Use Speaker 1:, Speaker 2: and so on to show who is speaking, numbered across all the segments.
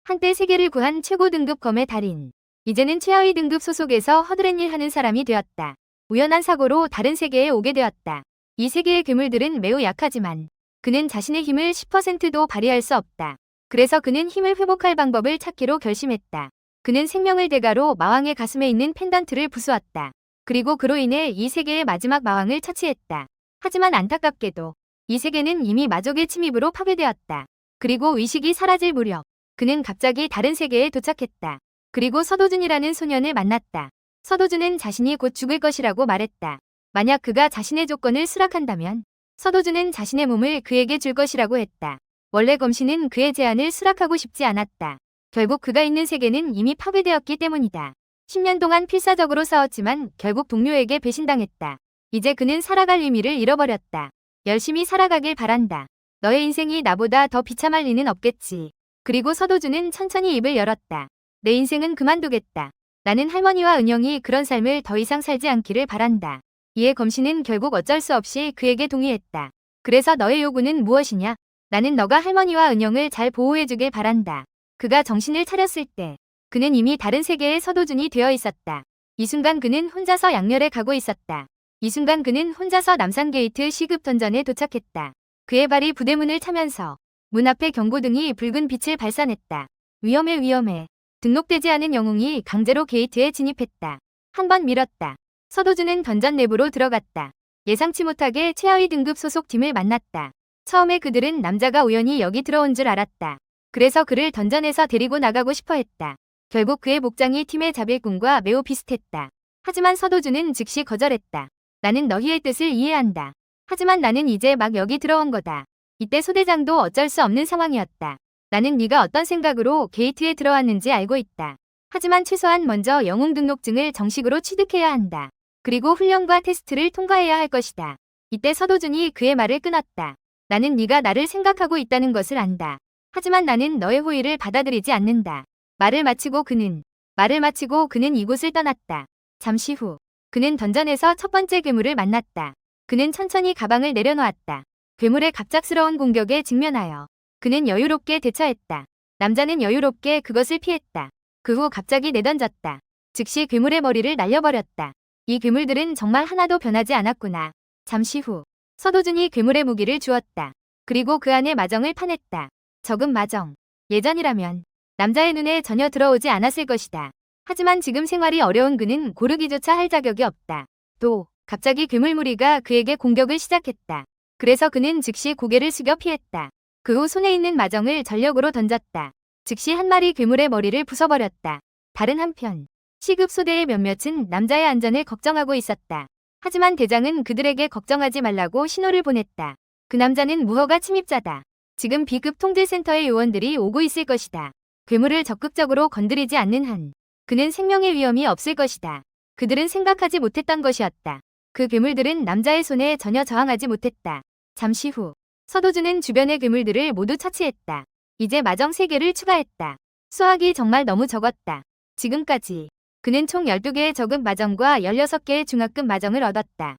Speaker 1: 한때 세계를 구한 최고 등급 검의 달인. 이제는 최하위 등급 소속에서 허드렛 일 하는 사람이 되었다. 우연한 사고로 다른 세계에 오게 되었다. 이 세계의 괴물들은 매우 약하지만 그는 자신의 힘을 10%도 발휘할 수 없다. 그래서 그는 힘을 회복할 방법을 찾기로 결심했다. 그는 생명을 대가로 마왕의 가슴에 있는 펜던트를 부수었다. 그리고 그로 인해 이 세계의 마지막 마왕을 처치했다. 하지만 안타깝게도 이 세계는 이미 마족의 침입으로 파괴되었다. 그리고 의식이 사라질 무렵 그는 갑자기 다른 세계에 도착했다. 그리고 서도준이라는 소년을 만났다. 서도준은 자신이 곧 죽을 것이라고 말했다. 만약 그가 자신의 조건을 수락한다면 서도준은 자신의 몸을 그에게 줄 것이라고 했다. 원래 검신은 그의 제안을 수락하고 싶지 않았다. 결국 그가 있는 세계는 이미 파괴되었기 때문이다. 10년 동안 필사적으로 싸웠지만 결국 동료에게 배신당했다. 이제 그는 살아갈 의미를 잃어버렸다. 열심히 살아가길 바란다. 너의 인생이 나보다 더 비참할 리는 없겠지. 그리고 서도준은 천천히 입을 열었다. 내 인생은 그만두겠다. 나는 할머니와 은영이 그런 삶을 더 이상 살지 않기를 바란다. 이에 검신은 결국 어쩔 수 없이 그에게 동의했다. 그래서 너의 요구는 무엇이냐? 나는 너가 할머니와 은영을 잘 보호해주길 바란다. 그가 정신을 차렸을 때 그는 이미 다른 세계의 서도준이 되어 있었다. 이 순간 그는 혼자서 양렬에 가고 있었다. 이 순간 그는 혼자서 남산 게이트 시급 던전에 도착했다. 그의 발이 부대문을 차면서 문 앞에 경고등이 붉은 빛을 발산했다. 위험해 위험해. 등록되지 않은 영웅이 강제로 게이트에 진입했다. 한 번 밀었다. 서도준은 던전 내부로 들어갔다. 예상치 못하게 최하위 등급 소속 팀을 만났다. 처음에 그들은 남자가 우연히 여기 들어온 줄 알았다. 그래서 그를 던전에서 데리고 나가고 싶어 했다. 결국 그의 복장이 팀의 자빌꾼과 매우 비슷했다. 하지만 서도준은 즉시 거절했다. 나는 너희의 뜻을 이해한다. 하지만 나는 이제 막 여기 들어온 거다. 이때 소대장도 어쩔 수 없는 상황이었다. 나는 네가 어떤 생각으로 게이트에 들어왔는지 알고 있다. 하지만 최소한 먼저 영웅 등록증을 정식으로 취득해야 한다. 그리고 훈련과 테스트를 통과해야 할 것이다. 이때 서도준이 그의 말을 끊었다. 나는 네가 나를 생각하고 있다는 것을 안다. 하지만 나는 너의 호의를 받아들이지 않는다. 말을 마치고 그는 이곳을 떠났다. 잠시 후 그는 던전에서 첫 번째 괴물을 만났다. 그는 천천히 가방을 내려놓았다. 괴물의 갑작스러운 공격에 직면하여 그는 여유롭게 대처했다. 남자는 여유롭게 그것을 피했다. 그 후 갑자기 내던졌다. 즉시 괴물의 머리를 날려버렸다. 이 괴물들은 정말 하나도 변하지 않았구나. 잠시 후 서도준이 괴물의 무기를 주었다. 그리고 그 안에 마정을 파냈다. 적은 마정. 예전이라면 남자의 눈에 전혀 들어오지 않았을 것이다. 하지만 지금 생활이 어려운 그는 고르기조차 할 자격이 없다. 또 갑자기 괴물 무리가 그에게 공격을 시작했다. 그래서 그는 즉시 고개를 숙여 피했다. 그 후 손에 있는 마정을 전력으로 던졌다. 즉시 한 마리 괴물의 머리를 부숴버렸다. 다른 한편 시급 소대의 몇몇은 남자의 안전을 걱정하고 있었다. 하지만 대장은 그들에게 걱정하지 말라고 신호를 보냈다. 그 남자는 무허가 침입자다. 지금 B급 통제센터의 요원들이 오고 있을 것이다. 괴물을 적극적으로 건드리지 않는 한 그는 생명의 위험이 없을 것이다. 그들은 생각하지 못했던 것이었다. 그 괴물들은 남자의 손에 전혀 저항하지 못했다. 잠시 후 서도준은 주변의 괴물들을 모두 처치했다. 이제 마정 3개를 추가했다. 수확이 정말 너무 적었다. 지금까지 그는 총 12개의 저급 마정과 16개의 중하급 마정을 얻었다.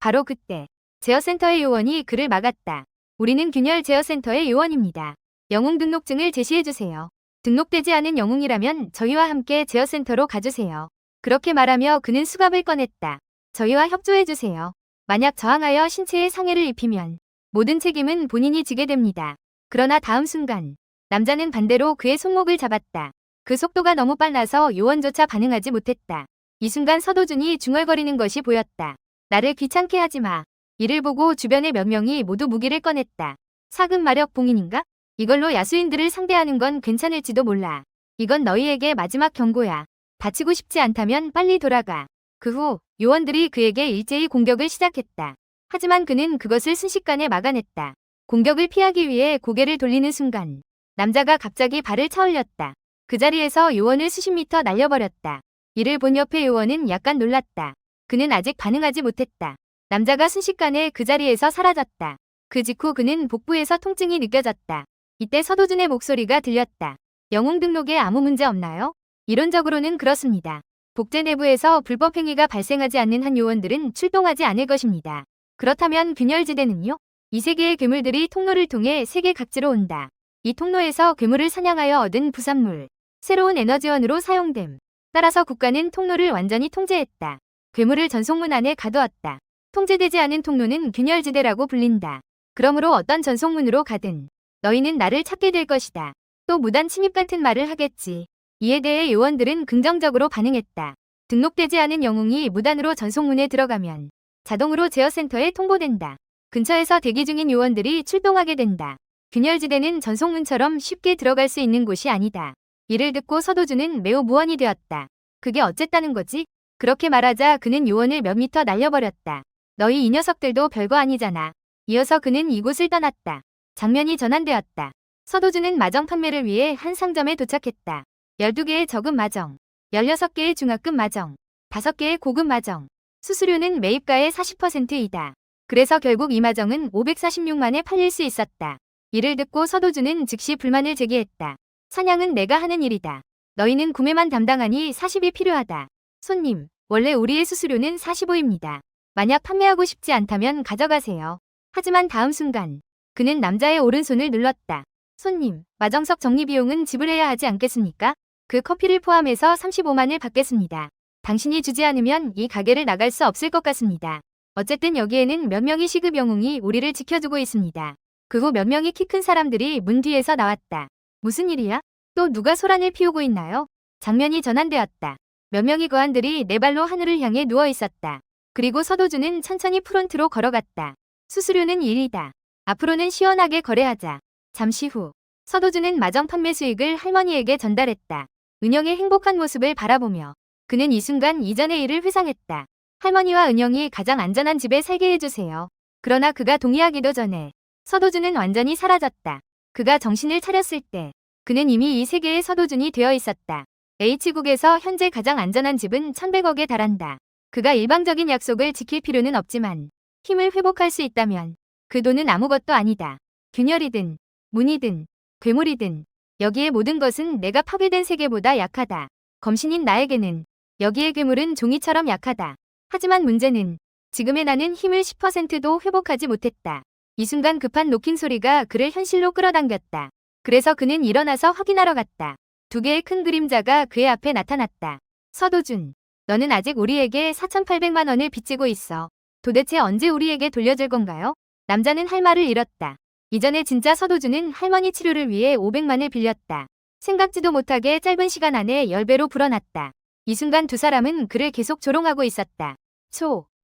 Speaker 1: 바로 그때 제어센터의 요원이 그를 막았다. 우리는 균열 제어센터의 요원입니다. 영웅 등록증을 제시해주세요. 등록되지 않은 영웅이라면 저희와 함께 제어센터로 가주세요. 그렇게 말하며 그는 수갑을 꺼냈다. 저희와 협조해주세요. 만약 저항하여 신체에 상해를 입히면 모든 책임은 본인이 지게 됩니다. 그러나 다음 순간 남자는 반대로 그의 손목을 잡았다. 그 속도가 너무 빨라서 요원조차 반응하지 못했다. 이 순간 서도준이 중얼거리는 것이 보였다. 나를 귀찮게 하지 마. 이를 보고 주변의 몇 명이 모두 무기를 꺼냈다. 4급 마력 봉인인가? 이걸로 야수인들을 상대하는 건 괜찮을지도 몰라. 이건 너희에게 마지막 경고야. 다치고 싶지 않다면 빨리 돌아가. 그 후 요원들이 그에게 일제히 공격을 시작했다. 하지만 그는 그것을 순식간에 막아냈다. 공격을 피하기 위해 고개를 돌리는 순간 남자가 갑자기 발을 차올렸다. 그 자리에서 요원을 수십 미터 날려버렸다. 이를 본 옆의 요원은 약간 놀랐다. 그는 아직 반응하지 못했다. 남자가 순식간에 그 자리에서 사라졌다. 그 직후 그는 복부에서 통증이 느껴졌다. 이때 서도준의 목소리가 들렸다. 영웅 등록에 아무 문제 없나요? 이론적으로는 그렇습니다. 복제 내부에서 불법 행위가 발생하지 않는 한 요원들은 출동하지 않을 것입니다. 그렇다면 균열지대는요? 이 세계의 괴물들이 통로를 통해 세계 각지로 온다. 이 통로에서 괴물을 사냥하여 얻은 부산물, 새로운 에너지원으로 사용됨. 따라서 국가는 통로를 완전히 통제했다. 괴물을 전속문 안에 가두었다. 통제되지 않은 통로는 균열지대라고 불린다. 그러므로 어떤 전속문으로 가든 너희는 나를 찾게 될 것이다. 또 무단 침입 같은 말을 하겠지. 이에 대해 요원들은 긍정적으로 반응했다. 등록되지 않은 영웅이 무단으로 전속문에 들어가면 자동으로 제어센터에 통보된다. 근처에서 대기 중인 요원들이 출동하게 된다. 균열지대는 전속문처럼 쉽게 들어갈 수 있는 곳이 아니다. 이를 듣고 서도주는 매우 무언이 되었다. 그게 어쨌다는 거지? 그렇게 말하자 그는 요원을 몇 미터 날려버렸다. 너희 이 녀석들도 별거 아니잖아. 이어서 그는 이곳을 떠났다. 장면이 전환되었다. 서도주는 마정 판매를 위해 한 상점에 도착했다. 12개의 저급 마정, 16개의 중하급 마정, 5개의 고급 마정. 수수료는 매입가의 40%이다. 그래서 결국 이 마정은 546만에 팔릴 수 있었다. 이를 듣고 서도주는 즉시 불만을 제기했다. 사냥은 내가 하는 일이다. 너희는 구매만 담당하니 40이 필요하다. 손님, 원래 우리의 수수료는 45입니다. 만약 판매하고 싶지 않다면 가져가세요. 하지만 다음 순간 그는 남자의 오른손을 눌렀다. 손님, 마정석 정리비용은 지불해야 하지 않겠습니까? 그 커피를 포함해서 35만을 받겠습니다. 당신이 주지 않으면 이 가게를 나갈 수 없을 것 같습니다. 어쨌든 여기에는 몇 명의 시급 영웅이 우리를 지켜주고 있습니다. 그 후 몇 명의 키 큰 사람들이 문 뒤에서 나왔다. 무슨 일이야? 또 누가 소란을 피우고 있나요? 장면이 전환되었다. 몇 명의 거한들이 네 발로 하늘을 향해 누워 있었다. 그리고 서도주는 천천히 프론트로 걸어갔다. 수수료는 1이다. 앞으로는 시원하게 거래하자. 잠시 후 서도주는 마정 판매 수익을 할머니에게 전달했다. 은영의 행복한 모습을 바라보며 그는 이 순간 이전의 일을 회상했다. 할머니와 은영이 가장 안전한 집에 살게 해주세요. 그러나 그가 동의하기도 전에 서도주는 완전히 사라졌다. 그가 정신을 차렸을 때 그는 이미 이 세계의 서도준이 되어 있었다. H국에서 현재 가장 안전한 집은 1100억에 달한다. 그가 일방적인 약속을 지킬 필요는 없지만 힘을 회복할 수 있다면 그 돈은 아무것도 아니다. 균열이든 문이든 괴물이든 여기에 모든 것은 내가 파괴된 세계보다 약하다. 검신인 나에게는 여기의 괴물은 종이처럼 약하다. 하지만 문제는 지금의 나는 힘을 10%도 회복하지 못했다. 이 순간 급한 노킹 소리가 그를 현실로 끌어당겼다. 그래서 그는 일어나서 확인하러 갔다. 2개의 큰 그림자가 그의 앞에 나타났다. 서도준, 너는 아직 우리에게 4,800만 원을 빚지고 있어. 도대체 언제 우리에게 돌려줄 건가요? 남자는 할 말을 잃었다. 이전에 진짜 서도준은 할머니 치료를 위해 500만을 빌렸다. 생각지도 못하게 짧은 시간 안에 10배로 불어났다. 이 순간 두 사람은 그를 계속 조롱하고 있었다.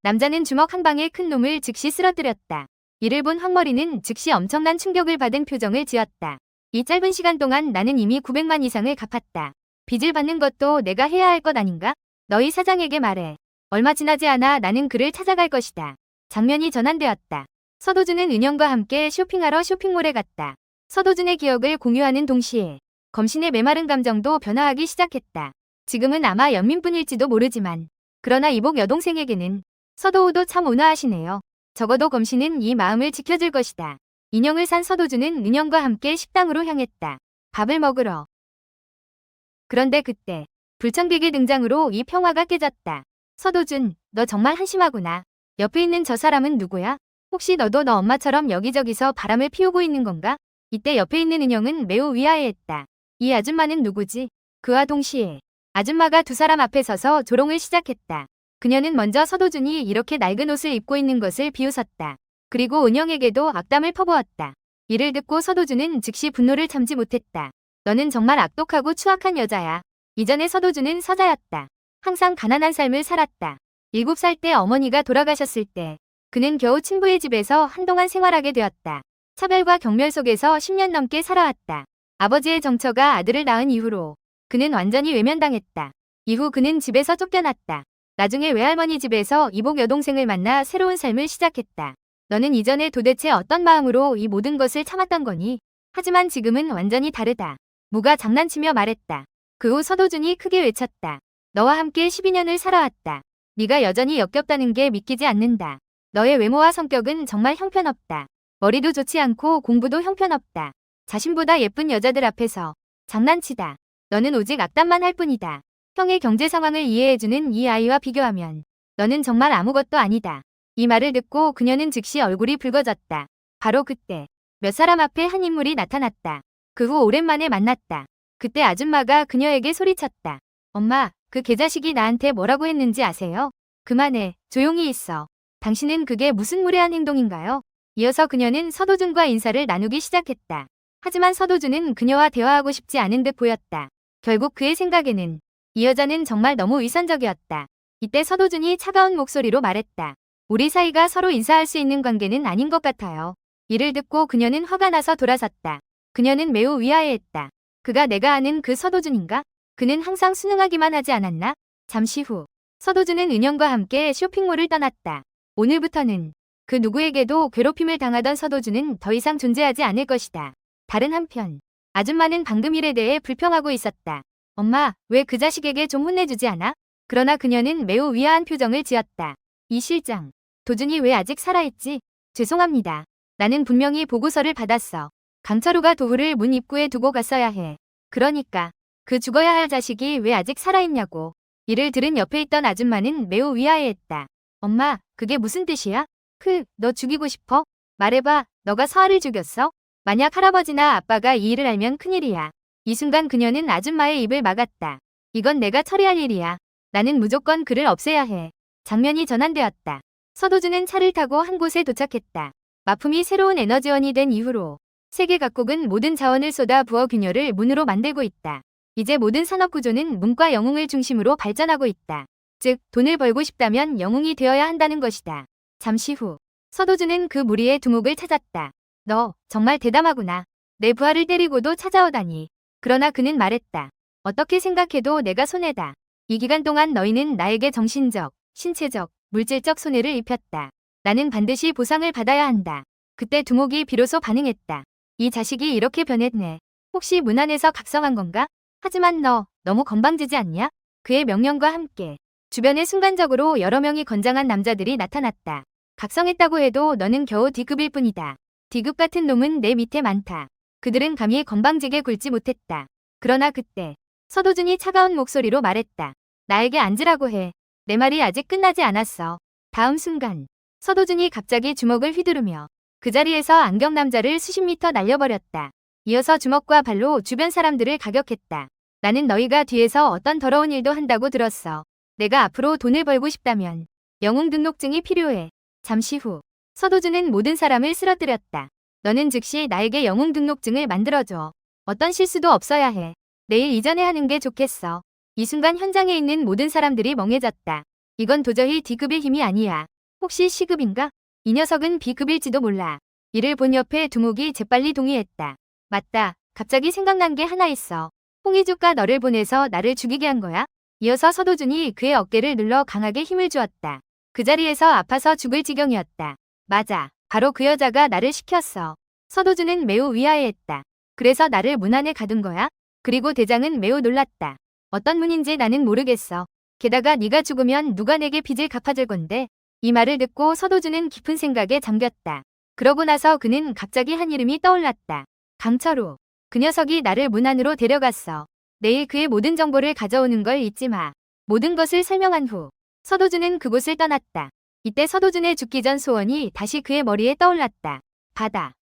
Speaker 1: 남자는 주먹 한 방에 큰 놈을 즉시 쓰러뜨렸다. 이를 본 황머리는 즉시 엄청난 충격을 받은 표정을 지었다. 이 짧은 시간 동안 나는 이미 900만 이상을 갚았다. 빚을 받는 것도 내가 해야 할 것 아닌가? 너희 사장에게 말해. 얼마 지나지 않아 나는 그를 찾아갈 것이다. 장면이 전환되었다. 서도준은 은영과 함께 쇼핑하러 쇼핑몰에 갔다. 서도준의 기억을 공유하는 동시에 검신의 메마른 감정도 변화하기 시작했다. 지금은 아마 연민뿐일지도 모르지만 그러나 이복 여동생에게는 서도우도 참 온화하시네요. 적어도 검신은 이 마음을 지켜줄 것이다. 인형을 산 서도준은 은영과 함께 식당으로 향했다. 밥을 먹으러. 그런데 그때 불청객의 등장으로 이 평화가 깨졌다. 서도준, 너 정말 한심하구나. 옆에 있는 저 사람은 누구야? 혹시 너도 너 엄마처럼 여기저기서 바람을 피우고 있는 건가? 이때 옆에 있는 은영은 매우 위아해했다. 이 아줌마는 누구지? 그와 동시에 아줌마가 두 사람 앞에 서서 조롱을 시작했다. 그녀는 먼저 서도준이 이렇게 낡은 옷을 입고 있는 것을 비웃었다. 그리고 은영에게도 악담을 퍼부었다. 이를 듣고 서도준은 즉시 분노를 참지 못했다. 너는 정말 악독하고 추악한 여자야. 이전에 서도준은 서자였다. 항상 가난한 삶을 살았다. 7살 때 어머니가 돌아가셨을 때 그는 겨우 친부의 집에서 한동안 생활하게 되었다. 차별과 경멸 속에서 10년 넘게 살아왔다. 아버지의 정처가 아들을 낳은 이후로 그는 완전히 외면당했다. 이후 그는 집에서 쫓겨났다. 나중에 외할머니 집에서 이복 여동생을 만나 새로운 삶을 시작했다. 너는 이전에 도대체 어떤 마음으로 이 모든 것을 참았던 거니? 하지만 지금은 완전히 다르다. 무가 장난치며 말했다. 그 후 서도준이 크게 외쳤다. 너와 함께 12년을 살아왔다. 네가 여전히 역겹다는 게 믿기지 않는다. 너의 외모와 성격은 정말 형편없다. 머리도 좋지 않고 공부도 형편없다. 자신보다 예쁜 여자들 앞에서 장난치다. 너는 오직 악담만 할 뿐이다. 형의 경제 상황을 이해해주는 이 아이와 비교하면 너는 정말 아무것도 아니다. 이 말을 듣고 그녀는 즉시 얼굴이 붉어졌다. 바로 그때 몇 사람 앞에 한 인물이 나타났다. 그 후 오랜만에 만났다. 그때 아줌마가 그녀에게 소리쳤다. 엄마, 그 개자식이 나한테 뭐라고 했는지 아세요? 그만해. 조용히 있어. 당신은 그게 무슨 무례한 행동인가요? 이어서 그녀는 서도준과 인사를 나누기 시작했다. 하지만 서도준은 그녀와 대화하고 싶지 않은 듯 보였다. 결국 그의 생각에는 이 여자는 정말 너무 위선적이었다. 이때 서도준이 차가운 목소리로 말했다. 우리 사이가 서로 인사할 수 있는 관계는 아닌 것 같아요. 이를 듣고 그녀는 화가 나서 돌아섰다. 그녀는 매우 위아해했다. 그가 내가 아는 그 서도준인가? 그는 항상 순응하기만 하지 않았나? 잠시 후 서도준은 은영과 함께 쇼핑몰을 떠났다. 오늘부터는 그 누구에게도 괴롭힘을 당하던 서도준은 더 이상 존재하지 않을 것이다. 다른 한편 아줌마는 방금 일에 대해 불평하고 있었다. 엄마, 왜 그 자식에게 좀 혼내주지 않아? 그러나 그녀는 매우 위아한 표정을 지었다. 이 실장, 도준이 왜 아직 살아있지? 죄송합니다. 나는 분명히 보고서를 받았어. 강철우가 도구를 문 입구에 두고 갔어야 해. 그러니까 그 죽어야 할 자식이 왜 아직 살아있냐고. 이를 들은 옆에 있던 아줌마는 매우 위아해했다. 엄마, 그게 무슨 뜻이야? 너 죽이고 싶어? 말해봐, 너가 서아를 죽였어? 만약 할아버지나 아빠가 이 일을 알면 큰일이야. 이 순간 그녀는 아줌마의 입을 막았다. 이건 내가 처리할 일이야. 나는 무조건 그를 없애야 해. 장면이 전환되었다. 서도준은 차를 타고 한 곳에 도착했다. 마품이 새로운 에너지원이 된 이후로 세계 각국은 모든 자원을 쏟아 부어 균열을 문으로 만들고 있다. 이제 모든 산업 구조는 문과 영웅을 중심으로 발전하고 있다. 즉, 돈을 벌고 싶다면 영웅이 되어야 한다는 것이다. 잠시 후 서도준은 그 무리의 두목을 찾았다. 너 정말 대담하구나. 내 부하를 때리고도 찾아오다니. 그러나 그는 말했다. 어떻게 생각해도 내가 손해다. 이 기간 동안 너희는 나에게 정신적, 신체적, 물질적 손해를 입혔다. 나는 반드시 보상을 받아야 한다. 그때 두목이 비로소 반응했다. 이 자식이 이렇게 변했네. 혹시 문 안에서 각성한 건가? 하지만 너 너무 건방지지 않냐? 그의 명령과 함께 주변에 순간적으로 여러 명이 건장한 남자들이 나타났다. 각성했다고 해도 너는 겨우 D급일 뿐이다. D급 같은 놈은 내 밑에 많다. 그들은 감히 건방지게 굴지 못했다. 그러나 그때 서도준이 차가운 목소리로 말했다. 나에게 앉으라고 해. 내 말이 아직 끝나지 않았어. 다음 순간 서도준이 갑자기 주먹을 휘두르며 그 자리에서 안경 남자를 수십 미터 날려버렸다. 이어서 주먹과 발로 주변 사람들을 가격했다. 나는 너희가 뒤에서 어떤 더러운 일도 한다고 들었어. 내가 앞으로 돈을 벌고 싶다면 영웅 등록증이 필요해. 잠시 후 서도준은 모든 사람을 쓰러뜨렸다. 너는 즉시 나에게 영웅 등록증을 만들어줘. 어떤 실수도 없어야 해. 내일 이전에 하는 게 좋겠어. 이 순간 현장에 있는 모든 사람들이 멍해졌다. 이건 도저히 D급의 힘이 아니야. 혹시 C급인가? 이 녀석은 B급일지도 몰라. 이를 본 옆에 두목이 재빨리 동의했다. 맞다. 갑자기 생각난 게 하나 있어. 홍희주가 너를 보내서 나를 죽이게 한 거야? 이어서 서도준이 그의 어깨를 눌러 강하게 힘을 주었다. 그 자리에서 아파서 죽을 지경이었다. 맞아. 바로 그 여자가 나를 시켰어. 서도준은 매우 위아해했다. 그래서 나를 문 안에 가둔 거야? 그리고 대장은 매우 놀랐다. 어떤 문인지 나는 모르겠어. 게다가 네가 죽으면 누가 내게 빚을 갚아줄 건데? 이 말을 듣고 서도준은 깊은 생각에 잠겼다. 그러고 나서 그는 갑자기 한 이름이 떠올랐다. 강철우. 그 녀석이 나를 문 안으로 데려갔어. 내일 그의 모든 정보를 가져오는 걸 잊지 마. 모든 것을 설명한 후 서도준은 그곳을 떠났다. 이때 서도준의 죽기 전 소원이 다시 그의 머리에 떠올랐다. 바다.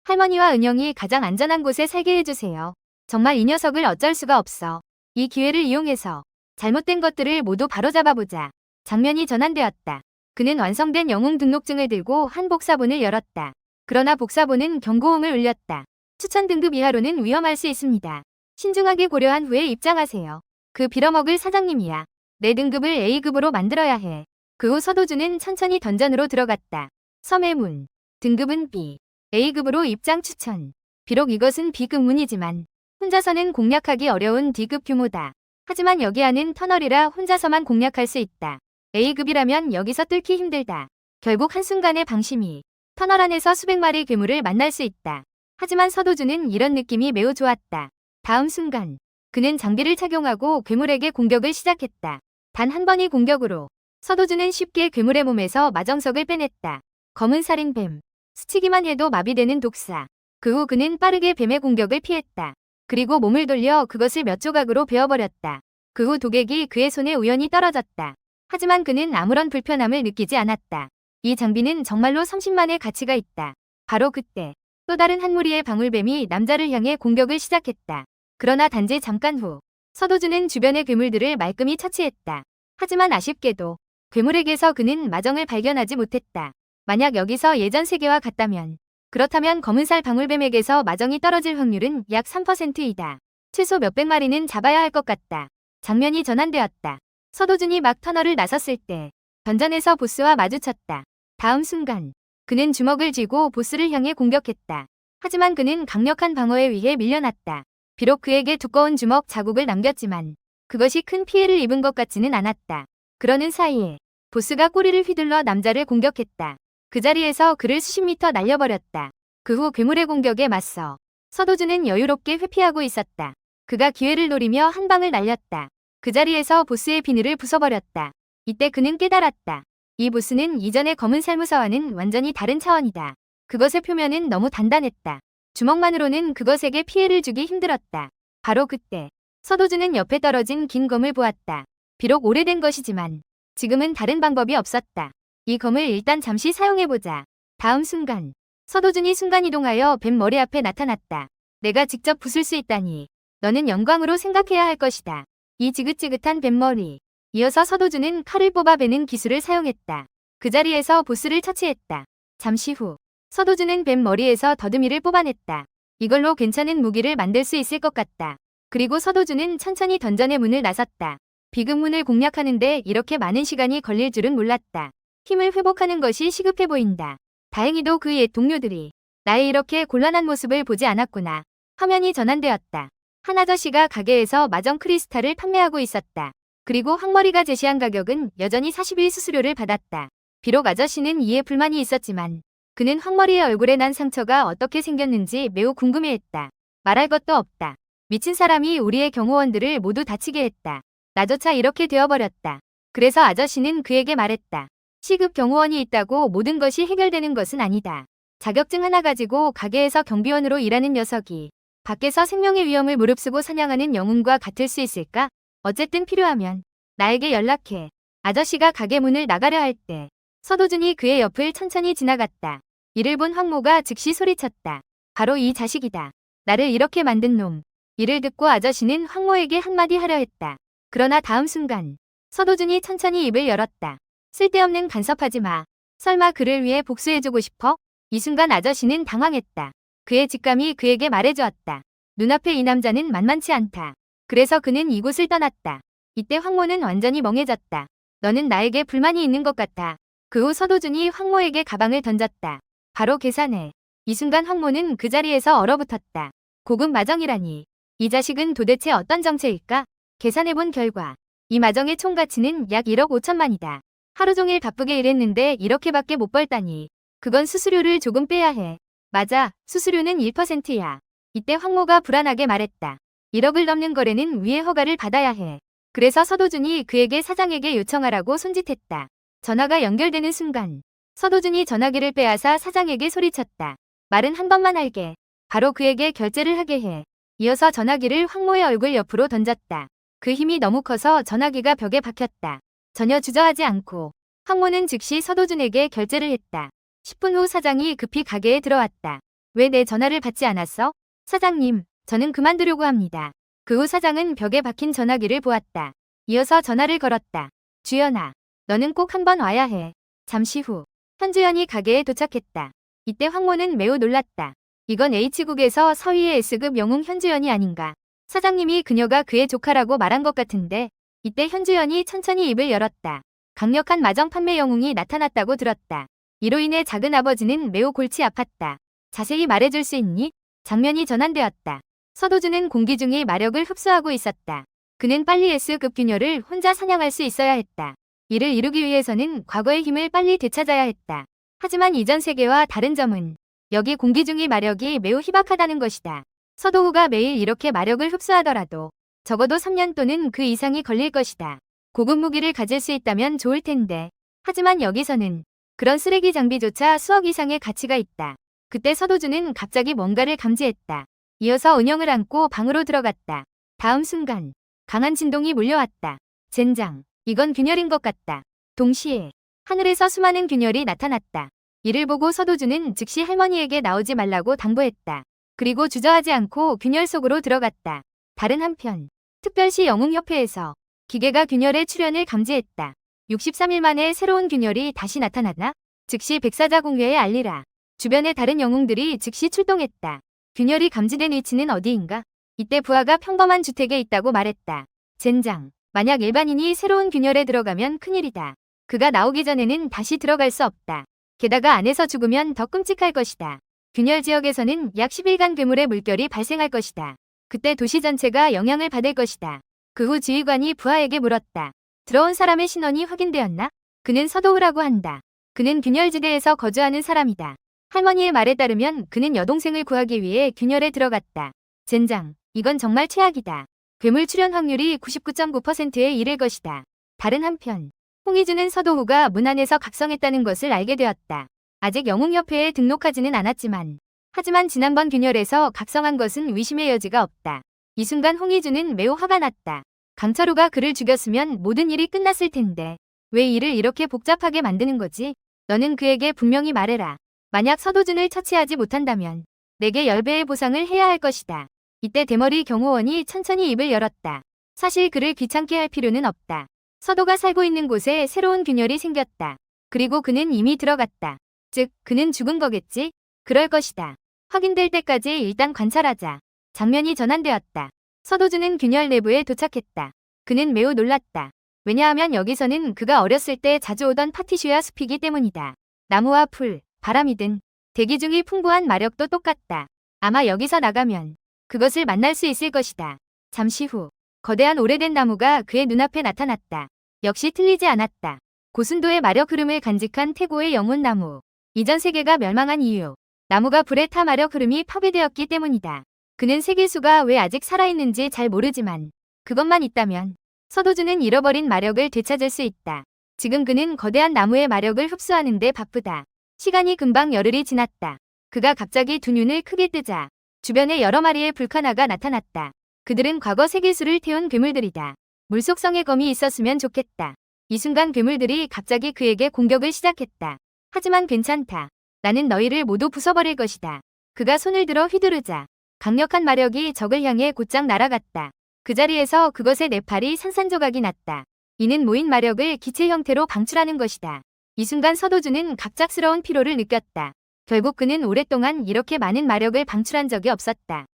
Speaker 1: 할머니와 은영이 가장 안전한 곳에 살게 해주세요. 정말 이 녀석을 어쩔 수가 없어. 이 기회를 이용해서 잘못된 것들을 모두 바로잡아보자. 장면이 전환되었다. 그는 완성된 영웅 등록증을 들고 한 복사본을 열었다. 그러나 복사본은 경고음을 울렸다. 추천 등급 이하로는 위험할 수 있습니다. 신중하게 고려한 후에 입장하세요. 그 빌어먹을 사장님이야. 내 등급을 A급으로 만들어야 해. 그 후 서도준은 천천히 던전으로 들어갔다. 섬의 문. 등급은 B. A급으로 입장 추천. 비록 이것은 B급 문이지만 혼자서는 공략하기 어려운 D급 규모다. 하지만 여기 안은 터널이라 혼자서만 공략할 수 있다. A급이라면 여기서 뚫기 힘들다. 결국 한순간의 방심이 터널 안에서 수백 마리 괴물을 만날 수 있다. 하지만 서도준은 이런 느낌이 매우 좋았다. 다음 순간 그는 장비를 착용하고 괴물에게 공격을 시작했다. 단 한 번의 공격으로 서도준은 쉽게 괴물의 몸에서 마정석을 빼냈다. 검은 살인뱀. 스치기만 해도 마비되는 독사. 그 후 그는 빠르게 뱀의 공격을 피했다. 그리고 몸을 돌려 그것을 몇 조각으로 베어버렸다. 그 후 도객이 그의 손에 우연히 떨어졌다. 하지만 그는 아무런 불편함을 느끼지 않았다. 이 장비는 정말로 30만의 가치가 있다. 바로 그때 또 다른 한 무리의 방울뱀이 남자를 향해 공격을 시작했다. 그러나 단지 잠깐 후 서도준은 주변의 괴물들을 말끔히 처치했다. 하지만 아쉽게도 괴물에게서 그는 마정을 발견하지 못했다. 만약 여기서 예전 세계와 같다면, 그렇다면 검은살 방울뱀에게서 마정이 떨어질 확률은 약 3%이다. 최소 몇백 마리는 잡아야 할 것 같다. 장면이 전환되었다. 서도준이 막 터널을 나섰을 때 던전에서 보스와 마주쳤다. 다음 순간 그는 주먹을 쥐고 보스를 향해 공격했다. 하지만 그는 강력한 방어에 의해 밀려났다. 비록 그에게 두꺼운 주먹 자국을 남겼지만 그것이 큰 피해를 입은 것 같지는 않았다. 그러는 사이에 보스가 꼬리를 휘둘러 남자를 공격했다. 그 자리에서 그를 수십 미터 날려버렸다. 그 후 괴물의 공격에 맞서 서도준은 여유롭게 회피하고 있었다. 그가 기회를 노리며 한 방을 날렸다. 그 자리에서 보스의 비늘을 부숴버렸다. 이때 그는 깨달았다. 이 보스는 이전의 검은 살무사와는 완전히 다른 차원이다. 그것의 표면은 너무 단단했다. 주먹만으로는 그것에게 피해를 주기 힘들었다. 바로 그때 서도준은 옆에 떨어진 긴 검을 보았다. 비록 오래된 것이지만 지금은 다른 방법이 없었다. 이 검을 일단 잠시 사용해보자. 다음 순간 서도준이 순간이동하여 뱀 머리 앞에 나타났다. 내가 직접 부술 수 있다니 너는 영광으로 생각해야 할 것이다. 이 지긋지긋한 뱀머리. 이어서 서도준은 칼을 뽑아 베는 기술을 사용했다. 그 자리에서 보스를 처치했다. 잠시 후 서도준은 뱀 머리에서 더듬이를 뽑아냈다. 이걸로 괜찮은 무기를 만들 수 있을 것 같다. 그리고 서도준은 천천히 던전의 문을 나섰다. 비극문을 공략하는데 이렇게 많은 시간이 걸릴 줄은 몰랐다. 힘을 회복하는 것이 시급해 보인다. 다행히도 그 옛 동료들이 나의 이렇게 곤란한 모습을 보지 않았구나. 화면이 전환되었다. 한 아저씨가 가게에서 마정 크리스탈을 판매하고 있었다. 그리고 황머리가 제시한 가격은 여전히 40일 수수료를 받았다. 비록 아저씨는 이에 불만이 있었지만 그는 황머리의 얼굴에 난 상처가 어떻게 생겼는지 매우 궁금해했다. 말할 것도 없다. 미친 사람이 우리의 경호원들을 모두 다치게 했다. 나조차 이렇게 되어버렸다. 그래서 아저씨는 그에게 말했다. 시급 경호원이 있다고 모든 것이 해결되는 것은 아니다. 자격증 하나 가지고 가게에서 경비원으로 일하는 녀석이 밖에서 생명의 위험을 무릅쓰고 사냥하는 영웅과 같을 수 있을까? 어쨌든 필요하면 나에게 연락해. 아저씨가 가게 문을 나가려 할 때 서도준이 그의 옆을 천천히 지나갔다. 이를 본 황모가 즉시 소리쳤다. 바로 이 자식이다. 나를 이렇게 만든 놈. 이를 듣고 아저씨는 황모에게 한마디 하려 했다. 그러나 다음 순간 서도준이 천천히 입을 열었다. 쓸데없는 간섭하지 마. 설마 그를 위해 복수해주고 싶어? 이 순간 아저씨는 당황했다. 그의 직감이 그에게 말해주었다. 눈앞에 이 남자는 만만치 않다. 그래서 그는 이곳을 떠났다. 이때 황모는 완전히 멍해졌다. 너는 나에게 불만이 있는 것 같아. 그 후 서도준이 황모에게 가방을 던졌다. 바로 계산해. 이 순간 황모는 그 자리에서 얼어붙었다. 고급 마정이라니. 이 자식은 도대체 어떤 정체일까? 계산해본 결과 이 마정의 총 가치는 약 1억 5천만이다. 하루 종일 바쁘게 일했는데 이렇게밖에 못 벌다니. 그건 수수료를 조금 빼야 해. 맞아, 수수료는 1%야. 이때 황모가 불안하게 말했다. 1억을 넘는 거래는 위의 허가를 받아야 해. 그래서 서도준이 그에게 사장에게 요청하라고 손짓했다. 전화가 연결되는 순간 서도준이 전화기를 빼앗아 사장에게 소리쳤다. 말은 한 번만 할게. 바로 그에게 결제를 하게 해. 이어서 전화기를 황모의 얼굴 옆으로 던졌다. 그 힘이 너무 커서 전화기가 벽에 박혔다. 전혀 주저하지 않고 황모는 즉시 서도준에게 결제를 했다. 10분 후 사장이 급히 가게에 들어왔다. 왜 내 전화를 받지 않았어? 사장님, 저는 그만두려고 합니다. 그 후 사장은 벽에 박힌 전화기를 보았다. 이어서 전화를 걸었다. 주연아, 너는 꼭 한번 와야 해. 잠시 후 현주연이 가게에 도착했다. 이때 황모는 매우 놀랐다. 이건 H국에서 서위의 S급 영웅 현주연이 아닌가. 사장님이 그녀가 그의 조카라고 말한 것 같은데. 이때 현주연이 천천히 입을 열었다. 강력한 마정 판매 영웅이 나타났다고 들었다. 이로 인해 작은 아버지는 매우 골치 아팠다. 자세히 말해줄 수 있니? 장면이 전환되었다. 서도준은 공기 중의 마력을 흡수하고 있었다. 그는 빨리 S급 균열을 혼자 사냥할 수 있어야 했다. 이를 이루기 위해서는 과거의 힘을 빨리 되찾아야 했다. 하지만 이전 세계와 다른 점은 여기 공기 중의 마력이 매우 희박하다는 것이다. 서도우가 매일 이렇게 마력을 흡수하더라도 적어도 3년 또는 그 이상이 걸릴 것이다. 고급 무기를 가질 수 있다면 좋을 텐데. 하지만 여기서는 그런 쓰레기 장비조차 수억 이상의 가치가 있다. 그때 서도준은 갑자기 뭔가를 감지했다. 이어서 은영을 안고 방으로 들어갔다. 다음 순간 강한 진동이 몰려왔다. 젠장, 이건 균열인 것 같다. 동시에 하늘에서 수많은 균열이 나타났다. 이를 보고 서도준은 즉시 할머니에게 나오지 말라고 당부했다. 그리고 주저하지 않고 균열 속으로 들어갔다. 다른 한편, 특별시 영웅협회에서 기계가 균열의 출현을 감지했다. 63일 만에 새로운 균열이 다시 나타났나? 즉시 백사자 공회에 알리라. 주변의 다른 영웅들이 즉시 출동했다. 균열이 감지된 위치는 어디인가? 이때 부하가 평범한 주택에 있다고 말했다. 젠장, 만약 일반인이 새로운 균열에 들어가면 큰일이다. 그가 나오기 전에는 다시 들어갈 수 없다. 게다가 안에서 죽으면 더 끔찍할 것이다. 균열 지역에서는 약 10일간 괴물의 물결이 발생할 것이다. 그때 도시 전체가 영향을 받을 것이다. 그 후 지휘관이 부하에게 물었다. 들어온 사람의 신원이 확인되었나? 그는 서도우라고 한다. 그는 균열지대에서 거주하는 사람이다. 할머니의 말에 따르면 그는 여동생을 구하기 위해 균열에 들어갔다. 젠장, 이건 정말 최악이다. 괴물 출현 확률이 99.9%에 이를 것이다. 다른 한편, 홍희주는 서도우가 문 안에서 각성했다는 것을 알게 되었다. 아직 영웅협회에 등록하지는 않았지만, 하지만 지난번 균열에서 각성한 것은 의심의 여지가 없다. 이 순간 홍희주는 매우 화가 났다. 강철우가 그를 죽였으면 모든 일이 끝났을 텐데 왜 일을 이렇게 복잡하게 만드는 거지? 너는 그에게 분명히 말해라. 만약 서도준을 처치하지 못한다면 내게 10배의 보상을 해야 할 것이다. 이때 대머리 경호원이 천천히 입을 열었다. 사실 그를 귀찮게 할 필요는 없다. 서도가 살고 있는 곳에 새로운 균열이 생겼다. 그리고 그는 이미 들어갔다. 즉, 그는 죽은 거겠지? 그럴 것이다. 확인될 때까지 일단 관찰하자. 장면이 전환되었다. 서도준은 균열 내부에 도착했다. 그는 매우 놀랐다. 왜냐하면 여기서는 그가 어렸을 때 자주 오던 파티슈야 숲이기 때문이다. 나무와 풀, 바람이든 대기 중의 풍부한 마력도 똑같다. 아마 여기서 나가면 그것을 만날 수 있을 것이다. 잠시 후 거대한 오래된 나무가 그의 눈앞에 나타났다. 역시 틀리지 않았다. 고순도의 마력 흐름을 간직한 태고의 영혼나무. 이전 세계가 멸망한 이유. 나무가 불에 타 마력 흐름이 파괴되었기 때문이다. 그는 세계수가 왜 아직 살아있는지 잘 모르지만 그것만 있다면 서도준은 잃어버린 마력을 되찾을 수 있다. 지금 그는 거대한 나무의 마력을 흡수하는 데 바쁘다. 시간이 금방 열흘이 지났다. 그가 갑자기 두 눈을 크게 뜨자 주변에 여러 마리의 불카나가 나타났다. 그들은 과거 세계수를 태운 괴물들이다. 물속성의 검이 있었으면 좋겠다. 이 순간 괴물들이 갑자기 그에게 공격을 시작했다. 하지만 괜찮다. 나는 너희를 모두 부숴버릴 것이다. 그가 손을 들어 휘두르자 강력한 마력이 적을 향해 곧장 날아갔다. 그 자리에서 그것의 네 팔이 산산조각이 났다. 이는 모인 마력을 기체 형태로 방출하는 것이다. 이 순간 서도준은 갑작스러운 피로를 느꼈다. 결국 그는 오랫동안 이렇게 많은 마력을 방출한 적이 없었다.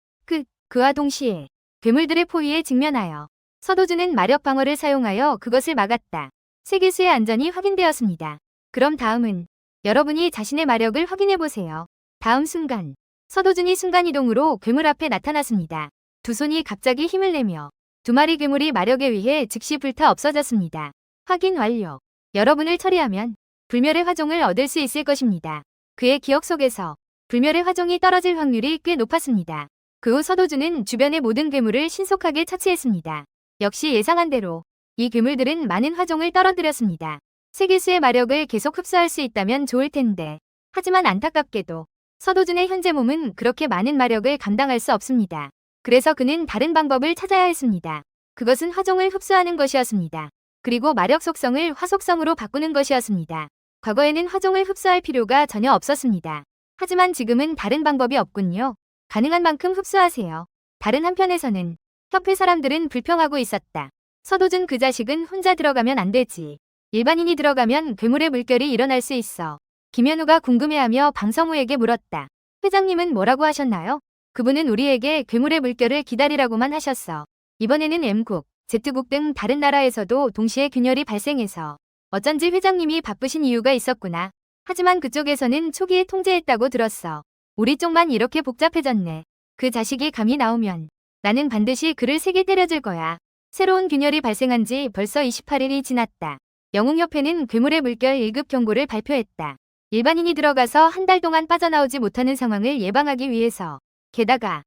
Speaker 1: 그와 동시에 괴물들의 포위에 직면하여 서도준은 마력 방어를 사용하여 그것을 막았다. 세계수의 안전이 확인되었습니다. 그럼 다음은 여러분이 자신의 마력을 확인해보세요. 다음 순간 서도준이 순간이동으로 괴물 앞에 나타났습니다. 두 손이 갑자기 힘을 내며 두 마리 괴물이 마력에 의해 즉시 불타 없어졌습니다. 확인 완료. 여러분을 처리하면 불멸의 화종을 얻을 수 있을 것입니다. 그의 기억 속에서 불멸의 화종이 떨어질 확률이 꽤 높았습니다. 그 후 서도준은 주변의 모든 괴물을 신속하게 처치했습니다. 역시 예상한 대로 이 괴물들은 많은 화종을 떨어뜨렸습니다. 세계수의 마력을 계속 흡수할 수 있다면 좋을 텐데. 하지만 안타깝게도 서도준의 현재 몸은 그렇게 많은 마력을 감당할 수 없습니다. 그래서 그는 다른 방법을 찾아야 했습니다. 그것은 화종을 흡수하는 것이었습니다. 그리고 마력 속성을 화속성으로 바꾸는 것이었습니다. 과거에는 화종을 흡수할 필요가 전혀 없었습니다. 하지만 지금은 다른 방법이 없군요. 가능한 만큼 흡수하세요. 다른 한편에서는 협회 사람들은 불평하고 있었다. 서도준 그 자식은 혼자 들어가면 안 되지. 일반인이 들어가면 괴물의 물결이 일어날 수 있어. 김현우가 궁금해하며 방성우에게 물었다. 회장님은 뭐라고 하셨나요? 그분은 우리에게 괴물의 물결을 기다리라고만 하셨어. 이번에는 M국, Z국 등 다른 나라에서도 동시에 균열이 발생해서 어쩐지 회장님이 바쁘신 이유가 있었구나. 하지만 그쪽에서는 초기에 통제했다고 들었어. 우리 쪽만 이렇게 복잡해졌네. 그 자식이 감이 나오면 나는 반드시 그를 세게 때려줄 거야. 새로운 균열이 발생한 지 벌써 28일이 지났다. 영웅협회는 괴물의 물결 1급 경고를 발표했다. 일반인이 들어가서 한 달 동안 빠져나오지 못하는 상황을 예방하기 위해서. 게다가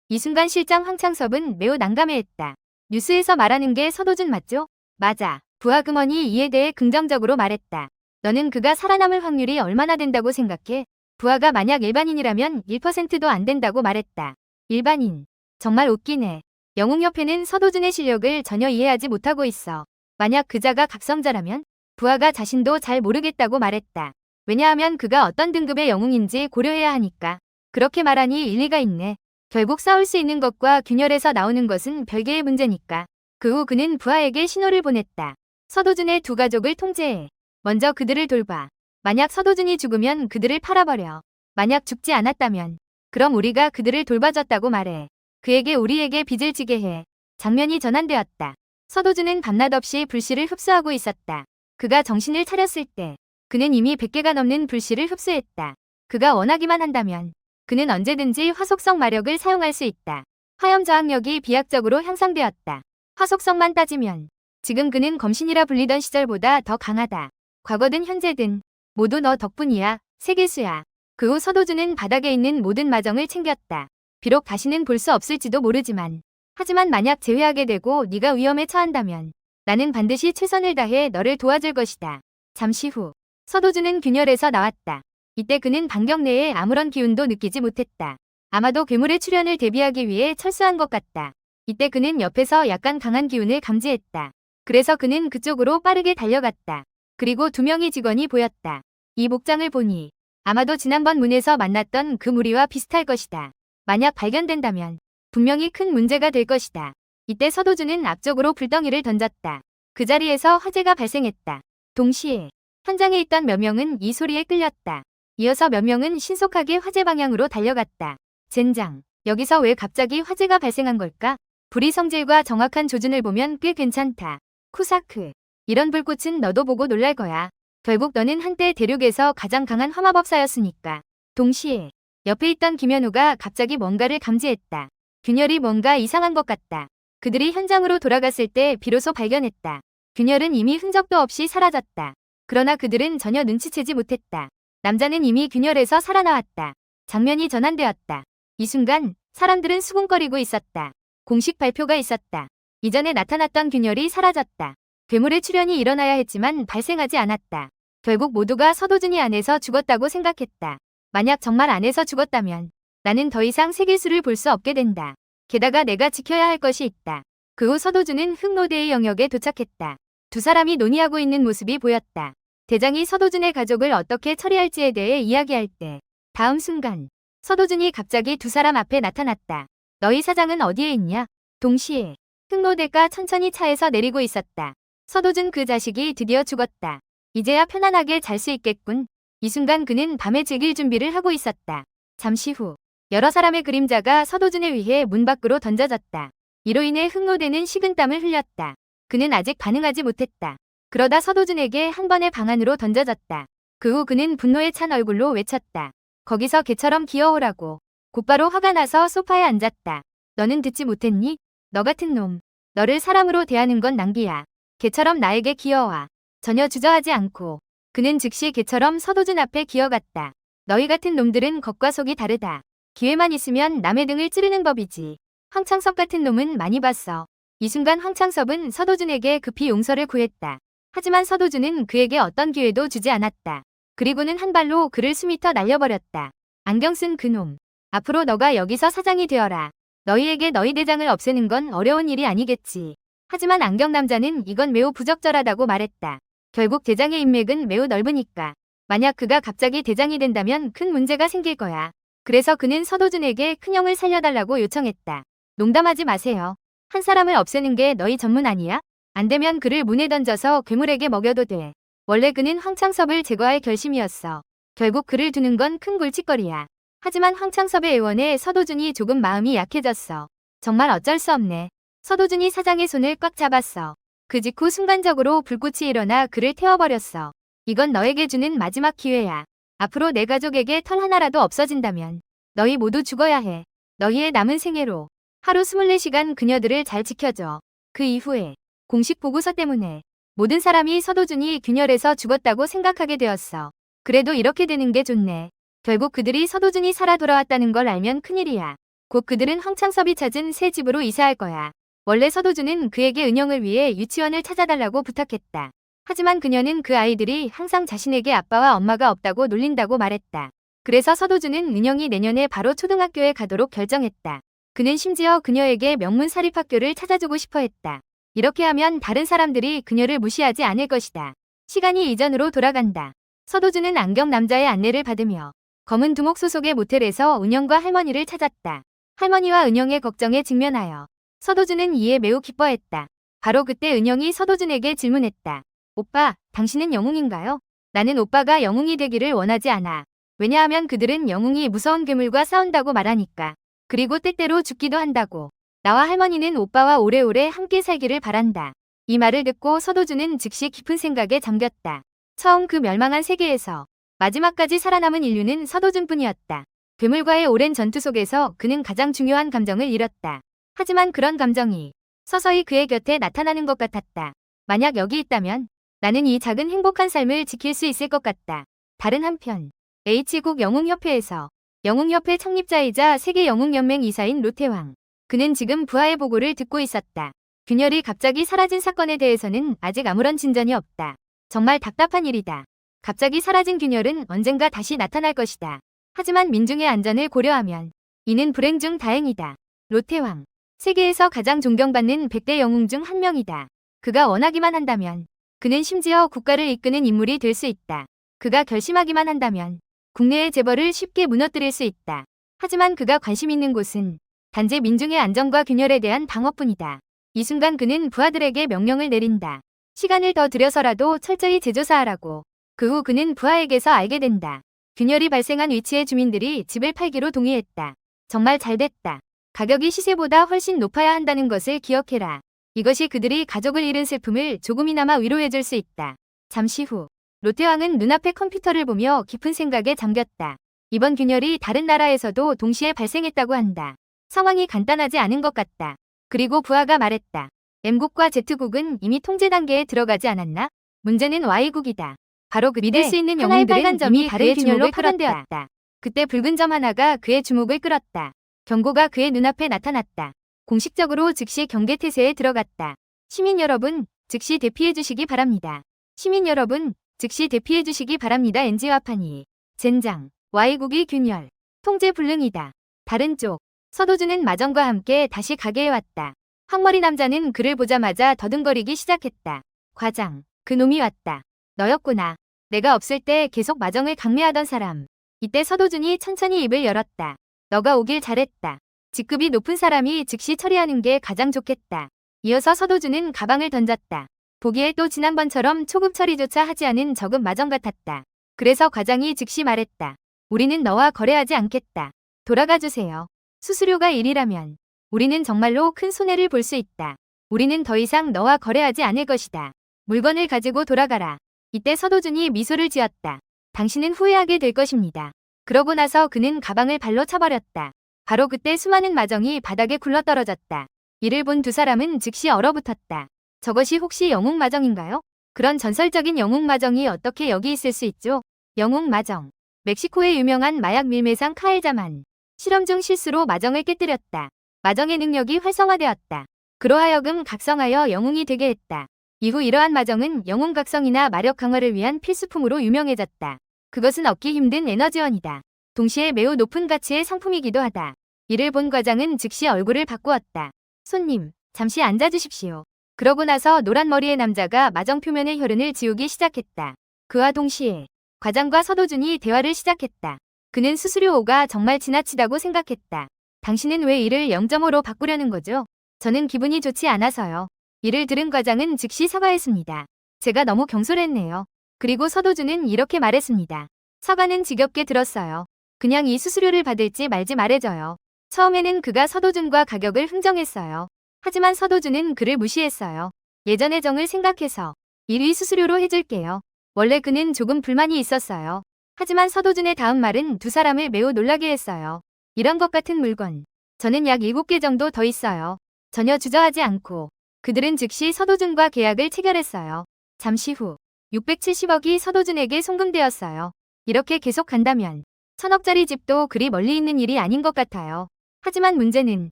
Speaker 1: 이 순간 실장 황창섭은 매우 난감해했다. 뉴스에서 말하는 게 서도준 맞죠? 맞아. 부하 금원이 이에 대해 긍정적으로 말했다. 너는 그가 살아남을 확률이 얼마나 된다고 생각해? 부하가 만약 일반인이라면 1%도 안 된다고 말했다. 일반인. 정말 웃기네. 영웅협회는 서도준의 실력을 전혀 이해하지 못하고 있어. 만약 그자가 각성자라면? 부하가 자신도 잘 모르겠다고 말했다. 왜냐하면 그가 어떤 등급의 영웅인지 고려해야 하니까. 그렇게 말하니 일리가 있네. 결국 싸울 수 있는 것과 균열에서 나오는 것은 별개의 문제니까. 그 후 그는 부하에게 신호를 보냈다. 서도준의 두 가족을 통제해. 먼저 그들을 돌봐. 만약 서도준이 죽으면 그들을 팔아버려. 만약 죽지 않았다면 그럼 우리가 그들을 돌봐줬다고 말해. 그에게 우리에게 빚을 지게 해. 장면이 전환되었다. 서도준은 밤낮 없이 불씨를 흡수하고 있었다. 그가 정신을 차렸을 때 그는 이미 100개가 넘는 불씨를 흡수했다. 그가 원하기만 한다면 그는 언제든지 화속성 마력을 사용할 수 있다. 화염 저항력이 비약적으로 향상되었다. 화속성만 따지면 지금 그는 검신이라 불리던 시절보다 더 강하다. 과거든 현재든 모두 너 덕분이야. 세길수야. 그 후 서도준은 바닥에 있는 모든 마정을 챙겼다. 비록 다시는 볼 수 없을지도 모르지만 하지만 만약 제외하게 되고 네가 위험에 처한다면 나는 반드시 최선을 다해 너를 도와줄 것이다. 잠시 후 서도준은 균열에서 나왔다. 이때 그는 반경 내에 아무런 기운도 느끼지 못했다. 아마도 괴물의 출현을 대비하기 위해 철수한 것 같다. 이때 그는 옆에서 약간 강한 기운을 감지했다. 그래서 그는 그쪽으로 빠르게 달려갔다. 그리고 두 명의 직원이 보였다. 이 복장을 보니 아마도 지난번 문에서 만났던 그 무리와 비슷할 것이다. 만약 발견된다면 분명히 큰 문제가 될 것이다. 이때 서도준은 앞쪽으로 불덩이를 던졌다. 그 자리에서 화재가 발생했다. 동시에 현장에 있던 몇 명은 이 소리에 끌렸다. 이어서 몇 명은 신속하게 화재 방향으로 달려갔다. 젠장, 여기서 왜 갑자기 화재가 발생한 걸까? 불의 성질과 정확한 조준을 보면 꽤 괜찮다. 쿠사크, 이런 불꽃은 너도 보고 놀랄 거야. 결국 너는 한때 대륙에서 가장 강한 화마법사였으니까. 동시에 옆에 있던 김현우가 갑자기 뭔가를 감지했다. 균열이 뭔가 이상한 것 같다. 그들이 현장으로 돌아갔을 때 비로소 발견했다. 균열은 이미 흔적도 없이 사라졌다. 그러나 그들은 전혀 눈치채지 못했다. 남자는 이미 균열에서 살아나왔다. 장면이 전환되었다. 이 순간 사람들은 수군거리고 있었다. 공식 발표가 있었다. 이전에 나타났던 균열이 사라졌다. 괴물의 출현이 일어나야 했지만 발생하지 않았다. 결국 모두가 서도준이 안에서 죽었다고 생각했다. 만약 정말 안에서 죽었다면 나는 더 이상 세길수를 볼 수 없게 된다. 게다가 내가 지켜야 할 것이 있다. 그 후 서도준은 흑로대의 영역에 도착했다. 두 사람이 논의하고 있는 모습이 보였다. 대장이 서도준의 가족을 어떻게 처리할지에 대해 이야기할 때 다음 순간 서도준이 갑자기 두 사람 앞에 나타났다. 너희 사장은 어디에 있냐? 동시에 흑로대가 천천히 차에서 내리고 있었다. 서도준 그 자식이 드디어 죽었다. 이제야 편안하게 잘 수 있겠군. 이 순간 그는 밤에 즐길 준비를 하고 있었다. 잠시 후 여러 사람의 그림자가 서도준에 의해 문 밖으로 던져졌다. 이로 인해 흑로대는 식은땀을 흘렸다. 그는 아직 반응하지 못했다. 그러다 서도준에게 한 번의 방 안으로 던져졌다. 그 후 그는 분노에 찬 얼굴로 외쳤다. 거기서 개처럼 기어오라고. 곧바로 화가 나서 소파에 앉았다. 너는 듣지 못했니? 너 같은 놈. 너를 사람으로 대하는 건 낭비야. 개처럼 나에게 기어와. 전혀 주저하지 않고 그는 즉시 개처럼 서도준 앞에 기어갔다. 너희 같은 놈들은 겉과 속이 다르다. 기회만 있으면 남의 등을 찌르는 법이지. 황창섭 같은 놈은 많이 봤어. 이 순간 황창섭은 서도준에게 급히 용서를 구했다. 하지만 서도준은 그에게 어떤 기회도 주지 않았다. 그리고는 한 발로 그를 수미터 날려버렸다. 안경 쓴 그놈. 앞으로 너가 여기서 사장이 되어라. 너희에게 너희 대장을 없애는 건 어려운 일이 아니겠지. 하지만 안경 남자는 이건 매우 부적절하다고 말했다. 결국 대장의 인맥은 매우 넓으니까. 만약 그가 갑자기 대장이 된다면 큰 문제가 생길 거야. 그래서 그는 서도준에게 큰형을 살려달라고 요청했다. 농담하지 마세요. 한 사람을 없애는 게 너희 전문 아니야? 안 되면 그를 문에 던져서 괴물에게 먹여도 돼. 원래 그는 황창섭을 제거할 결심이었어. 결국 그를 두는 건 큰 골칫거리야. 하지만 황창섭의 애원에 서도준이 조금 마음이 약해졌어. 정말 어쩔 수 없네. 서도준이 사장의 손을 꽉 잡았어. 그 직후 순간적으로 불꽃이 일어나 그를 태워버렸어. 이건 너에게 주는 마지막 기회야. 앞으로 내 가족에게 털 하나라도 없어진다면 너희 모두 죽어야 해. 너희의 남은 생애로 하루 24시간 그녀들을 잘 지켜줘. 그 이후에 공식 보고서 때문에 모든 사람이 서도준이 균열에서 죽었다고 생각하게 되었어. 그래도 이렇게 되는 게 좋네. 결국 그들이 서도준이 살아 돌아왔다는 걸 알면 큰일이야. 곧 그들은 황창섭이 찾은 새 집으로 이사할 거야. 원래 서도준은 그에게 은영을 위해 유치원을 찾아달라고 부탁했다. 하지만 그녀는 그 아이들이 항상 자신에게 아빠와 엄마가 없다고 놀린다고 말했다. 그래서 서도준은 은영이 내년에 바로 초등학교에 가도록 결정했다. 그는 심지어 그녀에게 명문 사립학교를 찾아주고 싶어 했다. 이렇게 하면 다른 사람들이 그녀를 무시하지 않을 것이다. 시간이 이전으로 돌아간다. 서도준은 안경 남자의 안내를 받으며 검은 두목 소속의 모텔에서 은영과 할머니를 찾았다. 할머니와 은영의 걱정에 직면하여 서도준은 이에 매우 기뻐했다. 바로 그때 은영이 서도준에게 질문했다. 오빠, 당신은 영웅인가요? 나는 오빠가 영웅이 되기를 원하지 않아. 왜냐하면 그들은 영웅이 무서운 괴물과 싸운다고 말하니까. 그리고 때때로 죽기도 한다고. 나와 할머니는 오빠와 오래오래 함께 살기를 바란다. 이 말을 듣고 서도준은 즉시 깊은 생각에 잠겼다. 처음 그 멸망한 세계에서 마지막까지 살아남은 인류는 서도준뿐이었다. 괴물과의 오랜 전투 속에서 그는 가장 중요한 감정을 잃었다. 하지만 그런 감정이 서서히 그의 곁에 나타나는 것 같았다. 만약 여기 있다면 나는 이 작은 행복한 삶을 지킬 수 있을 것 같다. 다른 한편 H국 영웅협회에서 영웅협회 창립자이자 세계영웅연맹 이사인 로태왕. 그는 지금 부하의 보고를 듣고 있었다. 균열이 갑자기 사라진 사건에 대해서는 아직 아무런 진전이 없다. 정말 답답한 일이다. 갑자기 사라진 균열은 언젠가 다시 나타날 것이다. 하지만 민중의 안전을 고려하면 이는 불행 중 다행이다. 로태왕. 세계에서 가장 존경받는 100대 영웅 중 한 명이다. 그가 원하기만 한다면 그는 심지어 국가를 이끄는 인물이 될 수 있다. 그가 결심하기만 한다면 국내의 재벌을 쉽게 무너뜨릴 수 있다. 하지만 그가 관심 있는 곳은 단지 민중의 안전과 균열에 대한 방어뿐이다. 이 순간 그는 부하들에게 명령을 내린다. 시간을 더 들여서라도 철저히 재조사하라고. 그 후 그는 부하에게서 알게 된다. 균열이 발생한 위치의 주민들이 집을 팔기로 동의했다. 정말 잘됐다. 가격이 시세보다 훨씬 높아야 한다는 것을 기억해라. 이것이 그들이 가족을 잃은 슬픔을 조금이나마 위로해줄 수 있다. 잠시 후 로태왕은 눈앞의 컴퓨터를 보며 깊은 생각에 잠겼다. 이번 균열이 다른 나라에서도 동시에 발생했다고 한다. 상황이 간단하지 않은 것 같다. 그리고 부하가 말했다. M국과 Z국은 이미 통제 단계에 들어가지 않았나? 문제는 Y국이다. 바로 그때 믿을 수 있는 영웅들은 이미 다른 균열로 파견되었다. 그때 붉은 점 하나가 그의 주목을 끌었다. 경고가 그의 눈앞에 나타났다. 공식적으로 즉시 경계태세에 들어갔다. 시민 여러분, 즉시 대피해 주시기 바랍니다. 시민 여러분, 즉시 대피해 주시기 바랍니다. NG와 파니. 젠장. Y국이 균열. 통제 불능이다. 다른 쪽. 서도준은 마정과 함께 다시 가게에 왔다. 황머리 남자는 그를 보자마자 더듬거리기 시작했다. 과장, 그 놈이 왔다. 너였구나. 내가 없을 때 계속 마정을 강매하던 사람. 이때 서도준이 천천히 입을 열었다. 너가 오길 잘했다. 직급이 높은 사람이 즉시 처리하는 게 가장 좋겠다. 이어서 서도준은 가방을 던졌다. 보기에 또 지난번처럼 초급 처리조차 하지 않은 저급 마정 같았다. 그래서 과장이 즉시 말했다. 우리는 너와 거래하지 않겠다. 돌아가 주세요. 수수료가 1이라면 우리는 정말로 큰 손해를 볼 수 있다. 우리는 더 이상 너와 거래하지 않을 것이다. 물건을 가지고 돌아가라. 이때 서도준이 미소를 지었다. 당신은 후회하게 될 것입니다. 그러고 나서 그는 가방을 발로 차버렸다. 바로 그때 수많은 마정이 바닥에 굴러떨어졌다. 이를 본 두 사람은 즉시 얼어붙었다. 저것이 혹시 영웅 마정인가요? 그런 전설적인 영웅 마정이 어떻게 여기 있을 수 있죠? 영웅 마정. 멕시코의 유명한 마약 밀매상 카엘자만. 실험 중 실수로 마정을 깨뜨렸다. 마정의 능력이 활성화되었다. 그로하여금 각성하여 영웅이 되게 했다. 이후 이러한 마정은 영웅 각성이나 마력 강화를 위한 필수품으로 유명해졌다. 그것은 얻기 힘든 에너지원이다. 동시에 매우 높은 가치의 상품이기도 하다. 이를 본 과장은 즉시 얼굴을 바꾸었다. 손님, 잠시 앉아주십시오. 그러고 나서 노란 머리의 남자가 마정 표면의 혈흔을 지우기 시작했다. 그와 동시에 과장과 서도준이 대화를 시작했다. 그는 수수료 5가 정말 지나치다고 생각했다. 당신은 왜 이를 0.5로 바꾸려는 거죠? 저는 기분이 좋지 않아서요. 이를 들은 과장은 즉시 사과했습니다. 제가 너무 경솔했네요. 그리고 서도준은 이렇게 말했습니다. 사과는 지겹게 들었어요. 그냥 이 수수료를 받을지 말지 말해줘요. 처음에는 그가 서도준과 가격을 흥정했어요. 하지만 서도준은 그를 무시했어요. 예전의 정을 생각해서 1위 수수료로 해줄게요. 원래 그는 조금 불만이 있었어요. 하지만 서도준의 다음 말은 두 사람을 매우 놀라게 했어요. 이런 것 같은 물건. 저는 약 7개 정도 더 있어요. 전혀 주저하지 않고 그들은 즉시 서도준과 계약을 체결했어요. 잠시 후 670억이 서도준에게 송금되었어요. 이렇게 계속 간다면 1000억짜리 집도 그리 멀리 있는 일이 아닌 것 같아요. 하지만 문제는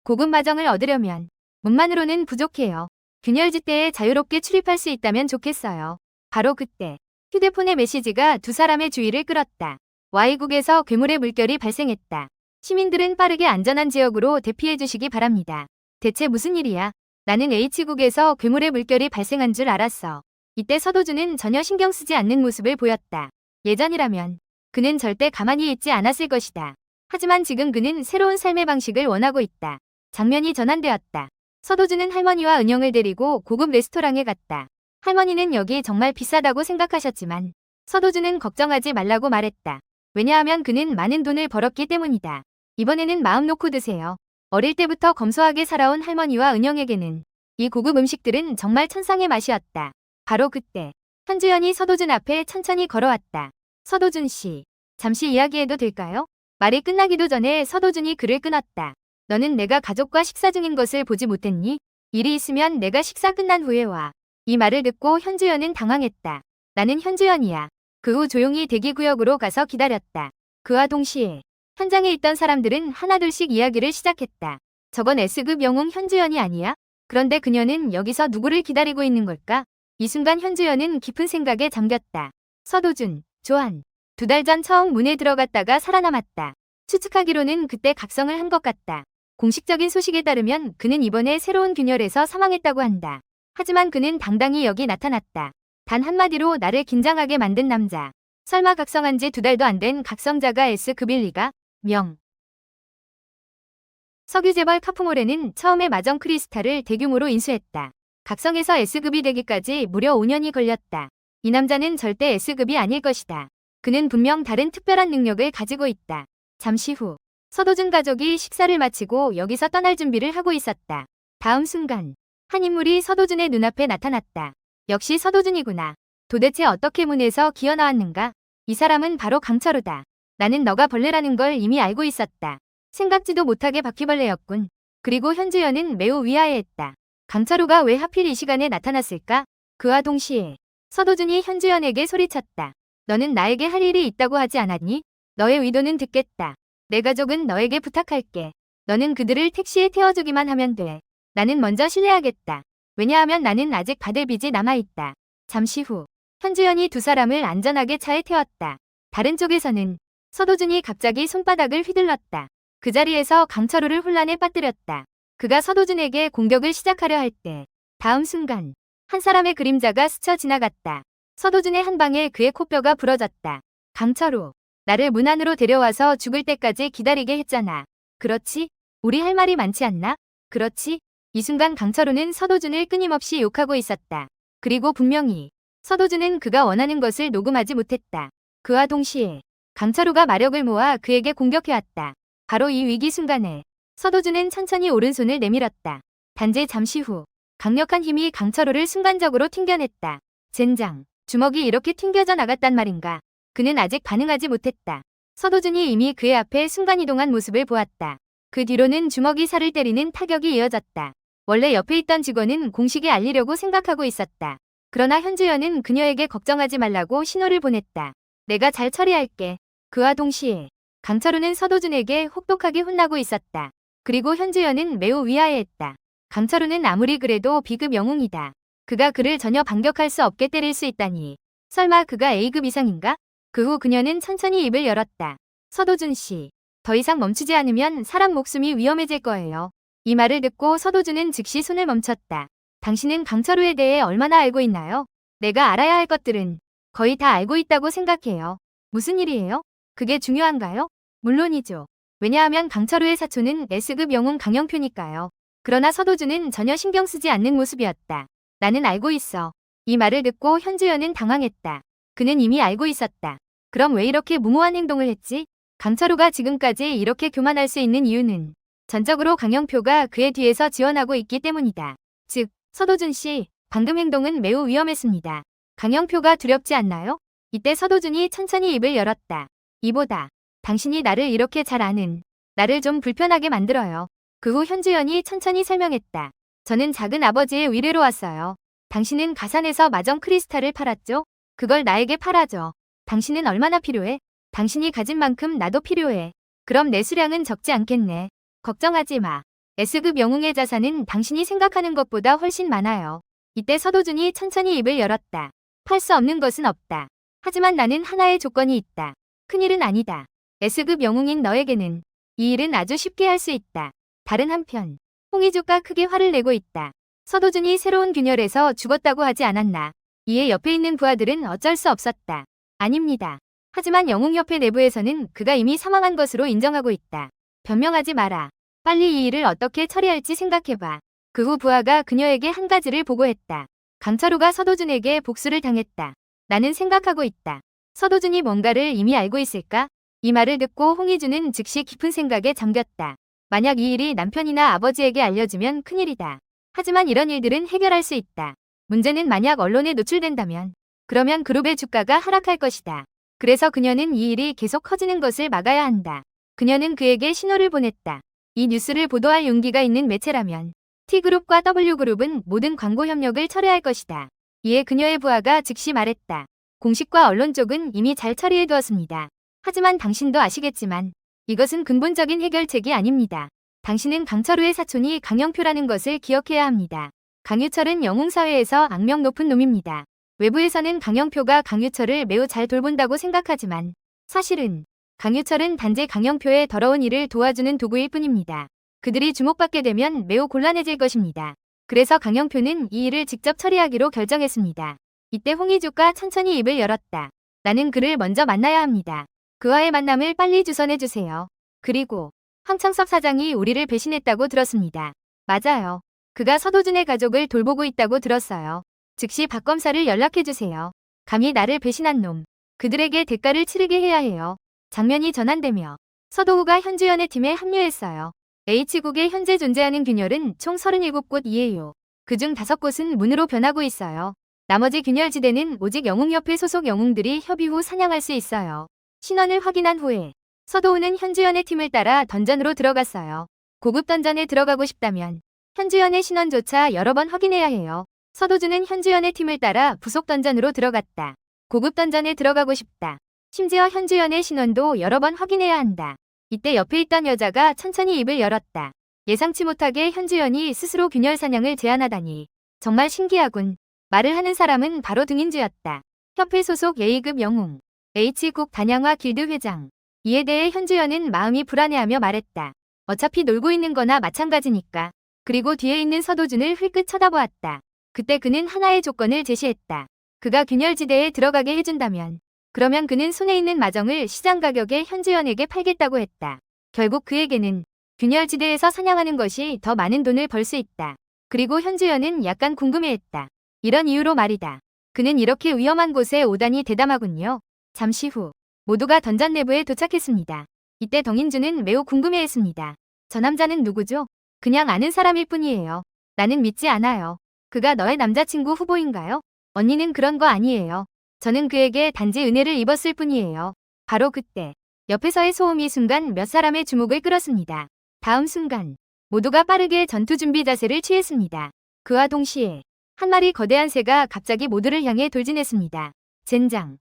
Speaker 1: 고급 마정을 얻으려면 몸만으로는 부족해요. 균열지대에 자유롭게 출입할 수 있다면 좋겠어요. 바로 그때 휴대폰의 메시지가 두 사람의 주의를 끌었다. Y국에서 괴물의 물결이 발생했다. 시민들은 빠르게 안전한 지역으로 대피해 주시기 바랍니다. 대체 무슨 일이야? 나는 H국에서 괴물의 물결이 발생한 줄 알았어. 이때 서도준은 전혀 신경 쓰지 않는 모습을 보였다. 예전이라면 그는 절대 가만히 있지 않았을 것이다. 하지만 지금 그는 새로운 삶의 방식을 원하고 있다. 장면이 전환되었다. 서도준은 할머니와 은영을 데리고 고급 레스토랑에 갔다. 할머니는 여기 정말 비싸다고 생각하셨지만 서도준은 걱정하지 말라고 말했다. 왜냐하면 그는 많은 돈을 벌었기 때문이다. 이번에는 마음 놓고 드세요. 어릴 때부터 검소하게 살아온 할머니와 은영에게는 이 고급 음식들은 정말 천상의 맛이었다. 바로 그때 현주연이 서도준 앞에 천천히 걸어왔다. 서도준 씨, 잠시 이야기해도 될까요? 말이 끝나기도 전에 서도준이 그를 끊었다. 너는 내가 가족과 식사 중인 것을 보지 못했니? 일이 있으면 내가 식사 끝난 후에 와. 이 말을 듣고 현주연은 당황했다. 나는 현주연이야. 그 후 조용히 대기구역으로 가서 기다렸다. 그와 동시에 현장에 있던 사람들은 하나둘씩 이야기를 시작했다. 저건 S급 영웅 현주연이 아니야? 그런데 그녀는 여기서 누구를 기다리고 있는 걸까? 이 순간 현주연은 깊은 생각에 잠겼다. 서도준, 조한. 2달 전 처음 문에 들어갔다가 살아남았다. 추측하기로는 그때 각성을 한 것 같다. 공식적인 소식에 따르면 그는 이번에 새로운 균열에서 사망했다고 한다. 하지만 그는 당당히 여기 나타났다. 단 한마디로 나를 긴장하게 만든 남자. 설마 각성한 지 2달도 안 된 각성자가 S급일 리가? 명. 석유재벌 카프몰에는 처음에 마정 크리스탈을 대규모로 인수했다. 각성에서 S급이 되기까지 무려 5년이 걸렸다. 이 남자는 절대 S급이 아닐 것이다. 그는 분명 다른 특별한 능력을 가지고 있다. 잠시 후 서도준 가족이 식사를 마치고 여기서 떠날 준비를 하고 있었다. 다음 순간 한 인물이 서도준의 눈앞에 나타났다. 역시 서도준이구나. 도대체 어떻게 문에서 기어나왔는가? 이 사람은 바로 강철우다. 나는 너가 벌레라는 걸 이미 알고 있었다. 생각지도 못하게 바퀴벌레였군. 그리고 현주연은 매우 위아해했다. 강철우가 왜 하필 이 시간에 나타났을까? 그와 동시에 서도준이 현주연에게 소리쳤다. 너는 나에게 할 일이 있다고 하지 않았니? 너의 의도는 듣겠다. 내 가족은 너에게 부탁할게. 너는 그들을 택시에 태워주기만 하면 돼. 나는 먼저 실례하겠다. 왜냐하면 나는 아직 받을 빚이 남아있다. 잠시 후 현주연이 2 사람을 안전하게 차에 태웠다. 다른 쪽에서는 서도준이 갑자기 손바닥을 휘둘렀다. 그 자리에서 강철우를 혼란에 빠뜨렸다. 그가 서도준에게 공격을 시작하려 할 때 다음 순간 한 사람의 그림자가 스쳐 지나갔다. 서도준의 한 방에 그의 코뼈가 부러졌다. 강철우, 나를 문 안으로 데려와서 죽을 때까지 기다리게 했잖아. 그렇지? 우리 할 말이 많지 않나? 그렇지? 이 순간 강철우는 서도준을 끊임없이 욕하고 있었다. 그리고 분명히 서도준은 그가 원하는 것을 녹음하지 못했다. 그와 동시에 강철우가 마력을 모아 그에게 공격해왔다. 바로 이 위기 순간에 서도준은 천천히 오른손을 내밀었다. 단지 잠시 후 강력한 힘이 강철우를 순간적으로 튕겨냈다. 젠장, 주먹이 이렇게 튕겨져 나갔단 말인가. 그는 아직 반응하지 못했다. 서도준이 이미 그의 앞에 순간이동한 모습을 보았다. 그 뒤로는 주먹이 살을 때리는 타격이 이어졌다. 원래 옆에 있던 직원은 공식에 알리려고 생각하고 있었다. 그러나 현주연은 그녀에게 걱정하지 말라고 신호를 보냈다. 내가 잘 처리할게. 그와 동시에 강철우는 서도준에게 혹독하게 혼나고 있었다. 그리고 현주연은 매우 위아해했다. 강철우는 아무리 그래도 B급 영웅이다. 그가 그를 전혀 반격할 수 없게 때릴 수 있다니. 설마 그가 A급 이상인가? 그 후 그녀는 천천히 입을 열었다. 서도준 씨, 더 이상 멈추지 않으면 사람 목숨이 위험해질 거예요. 이 말을 듣고 서도준은 즉시 손을 멈췄다. 당신은 강철우에 대해 얼마나 알고 있나요? 내가 알아야 할 것들은 거의 다 알고 있다고 생각해요. 무슨 일이에요? 그게 중요한가요? 물론이죠. 왜냐하면 강철우의 사촌은 S급 영웅 강영표니까요. 그러나 서도준은 전혀 신경 쓰지 않는 모습이었다. 나는 알고 있어. 이 말을 듣고 현주연은 당황했다. 그는 이미 알고 있었다. 그럼 왜 이렇게 무모한 행동을 했지? 강철우가 지금까지 이렇게 교만할 수 있는 이유는 전적으로 강영표가 그의 뒤에서 지원하고 있기 때문이다. 즉, 서도준 씨, 방금 행동은 매우 위험했습니다. 강영표가 두렵지 않나요? 이때 서도준이 천천히 입을 열었다. 이보다 당신이 나를 이렇게 잘 아는 나를 좀 불편하게 만들어요. 그 후 현주연이 천천히 설명했다. 저는 작은 아버지의 위례로 왔어요. 당신은 가산에서 마정 크리스탈을 팔았죠? 그걸 나에게 팔아줘. 당신은 얼마나 필요해? 당신이 가진 만큼 나도 필요해. 그럼 내 수량은 적지 않겠네. 걱정하지 마. S급 영웅의 자산은 당신이 생각하는 것보다 훨씬 많아요. 이때 서도준이 천천히 입을 열었다. 팔 수 없는 것은 없다. 하지만 나는 하나의 조건이 있다. 큰일은 아니다. S급 영웅인 너에게는 이 일은 아주 쉽게 할 수 있다. 다른 한편 홍의조가 크게 화를 내고 있다. 서도준이 새로운 균열에서 죽었다고 하지 않았나. 이에 옆에 있는 부하들은 어쩔 수 없었다. 아닙니다. 하지만 영웅협회 내부에서는 그가 이미 사망한 것으로 인정하고 있다. 변명하지 마라. 빨리 이 일을 어떻게 처리할지 생각해봐. 그 후 부하가 그녀에게 한 가지를 보고했다. 강철우가 서도준에게 복수를 당했다. 나는 생각하고 있다. 서도준이 뭔가를 이미 알고 있을까? 이 말을 듣고 홍희주는 즉시 깊은 생각에 잠겼다. 만약 이 일이 남편이나 아버지에게 알려지면 큰일이다. 하지만 이런 일들은 해결할 수 있다. 문제는 만약 언론에 노출된다면 그러면 그룹의 주가가 하락할 것이다. 그래서 그녀는 이 일이 계속 커지는 것을 막아야 한다. 그녀는 그에게 신호를 보냈다. 이 뉴스를 보도할 용기가 있는 매체라면 T그룹과 W그룹은 모든 광고 협력을 철회할 것이다. 이에 그녀의 부하가 즉시 말했다. 공식과 언론 쪽은 이미 잘 처리해두었습니다. 하지만 당신도 아시겠지만 이것은 근본적인 해결책이 아닙니다. 당신은 강철우의 사촌이 강영표라는 것을 기억해야 합니다. 강유철은 영웅사회에서 악명 높은 놈입니다. 외부에서는 강영표가 강유철을 매우 잘 돌본다고 생각하지만 사실은 강유철은 단지 강영표의 더러운 일을 도와주는 도구일 뿐입니다. 그들이 주목받게 되면 매우 곤란해질 것입니다. 그래서 강영표는 이 일을 직접 처리하기로 결정했습니다. 이때 홍희주가 천천히 입을 열었다. 나는 그를 먼저 만나야 합니다. 그와의 만남을 빨리 주선해주세요. 그리고 황창섭 사장이 우리를 배신했다고 들었습니다. 맞아요. 그가 서도준의 가족을 돌보고 있다고 들었어요. 즉시 박 검사를 연락해주세요. 감히 나를 배신한 놈. 그들에게 대가를 치르게 해야 해요. 장면이 전환되며 서도우가 현주연의 팀에 합류했어요. H국에 현재 존재하는 균열은 총 37곳이에요. 그중 5곳은 문으로 변하고 있어요. 나머지 균열지대는 오직 영웅협회 소속 영웅들이 협의 후 사냥할 수 있어요. 신원을 확인한 후에 서도우는 현주연의 팀을 따라 던전으로 들어갔어요. 고급 던전에 들어가고 싶다면 현주연의 신원조차 여러 번 확인해야 해요. 서도준은 현주연의 팀을 따라 부속 던전으로 들어갔다. 고급 던전에 들어가고 싶다. 심지어 현주연의 신원도 여러 번 확인해야 한다. 이때 옆에 있던 여자가 천천히 입을 열었다. 예상치 못하게 현주연이 스스로 균열 사냥을 제안하다니. 정말 신기하군. 말을 하는 사람은 바로 등인주였다. 협회 소속 A급 영웅. H국 단양화 길드 회장. 이에 대해 현주연은 마음이 불안해하며 말했다. 어차피 놀고 있는 거나 마찬가지니까. 그리고 뒤에 있는 서도준을 흘끗 쳐다보았다. 그때 그는 하나의 조건을 제시했다. 그가 균열지대에 들어가게 해준다면 그러면 그는 손에 있는 마정을 시장 가격에 현주연에게 팔겠다고 했다. 결국 그에게는 균열지대에서 사냥하는 것이 더 많은 돈을 벌 수 있다. 그리고 현주연은 약간 궁금해했다. 이런 이유로 말이다. 그는 이렇게 위험한 곳에 오다니 대담하군요. 잠시 후 모두가 던전 내부에 도착했습니다. 이때 덩인주는 매우 궁금해했습니다. 저 남자는 누구죠? 그냥 아는 사람일 뿐이에요. 나는 믿지 않아요. 그가 너의 남자친구 후보인가요? 언니는 그런 거 아니에요. 저는 그에게 단지 은혜를 입었을 뿐이에요. 바로 그때 옆에서의 소음이 순간 몇 사람의 주목을 끌었습니다. 다음 순간 모두가 빠르게 전투 준비 자세를 취했습니다. 그와 동시에 한 마리 거대한 새가 갑자기 모두를 향해 돌진했습니다. 젠장,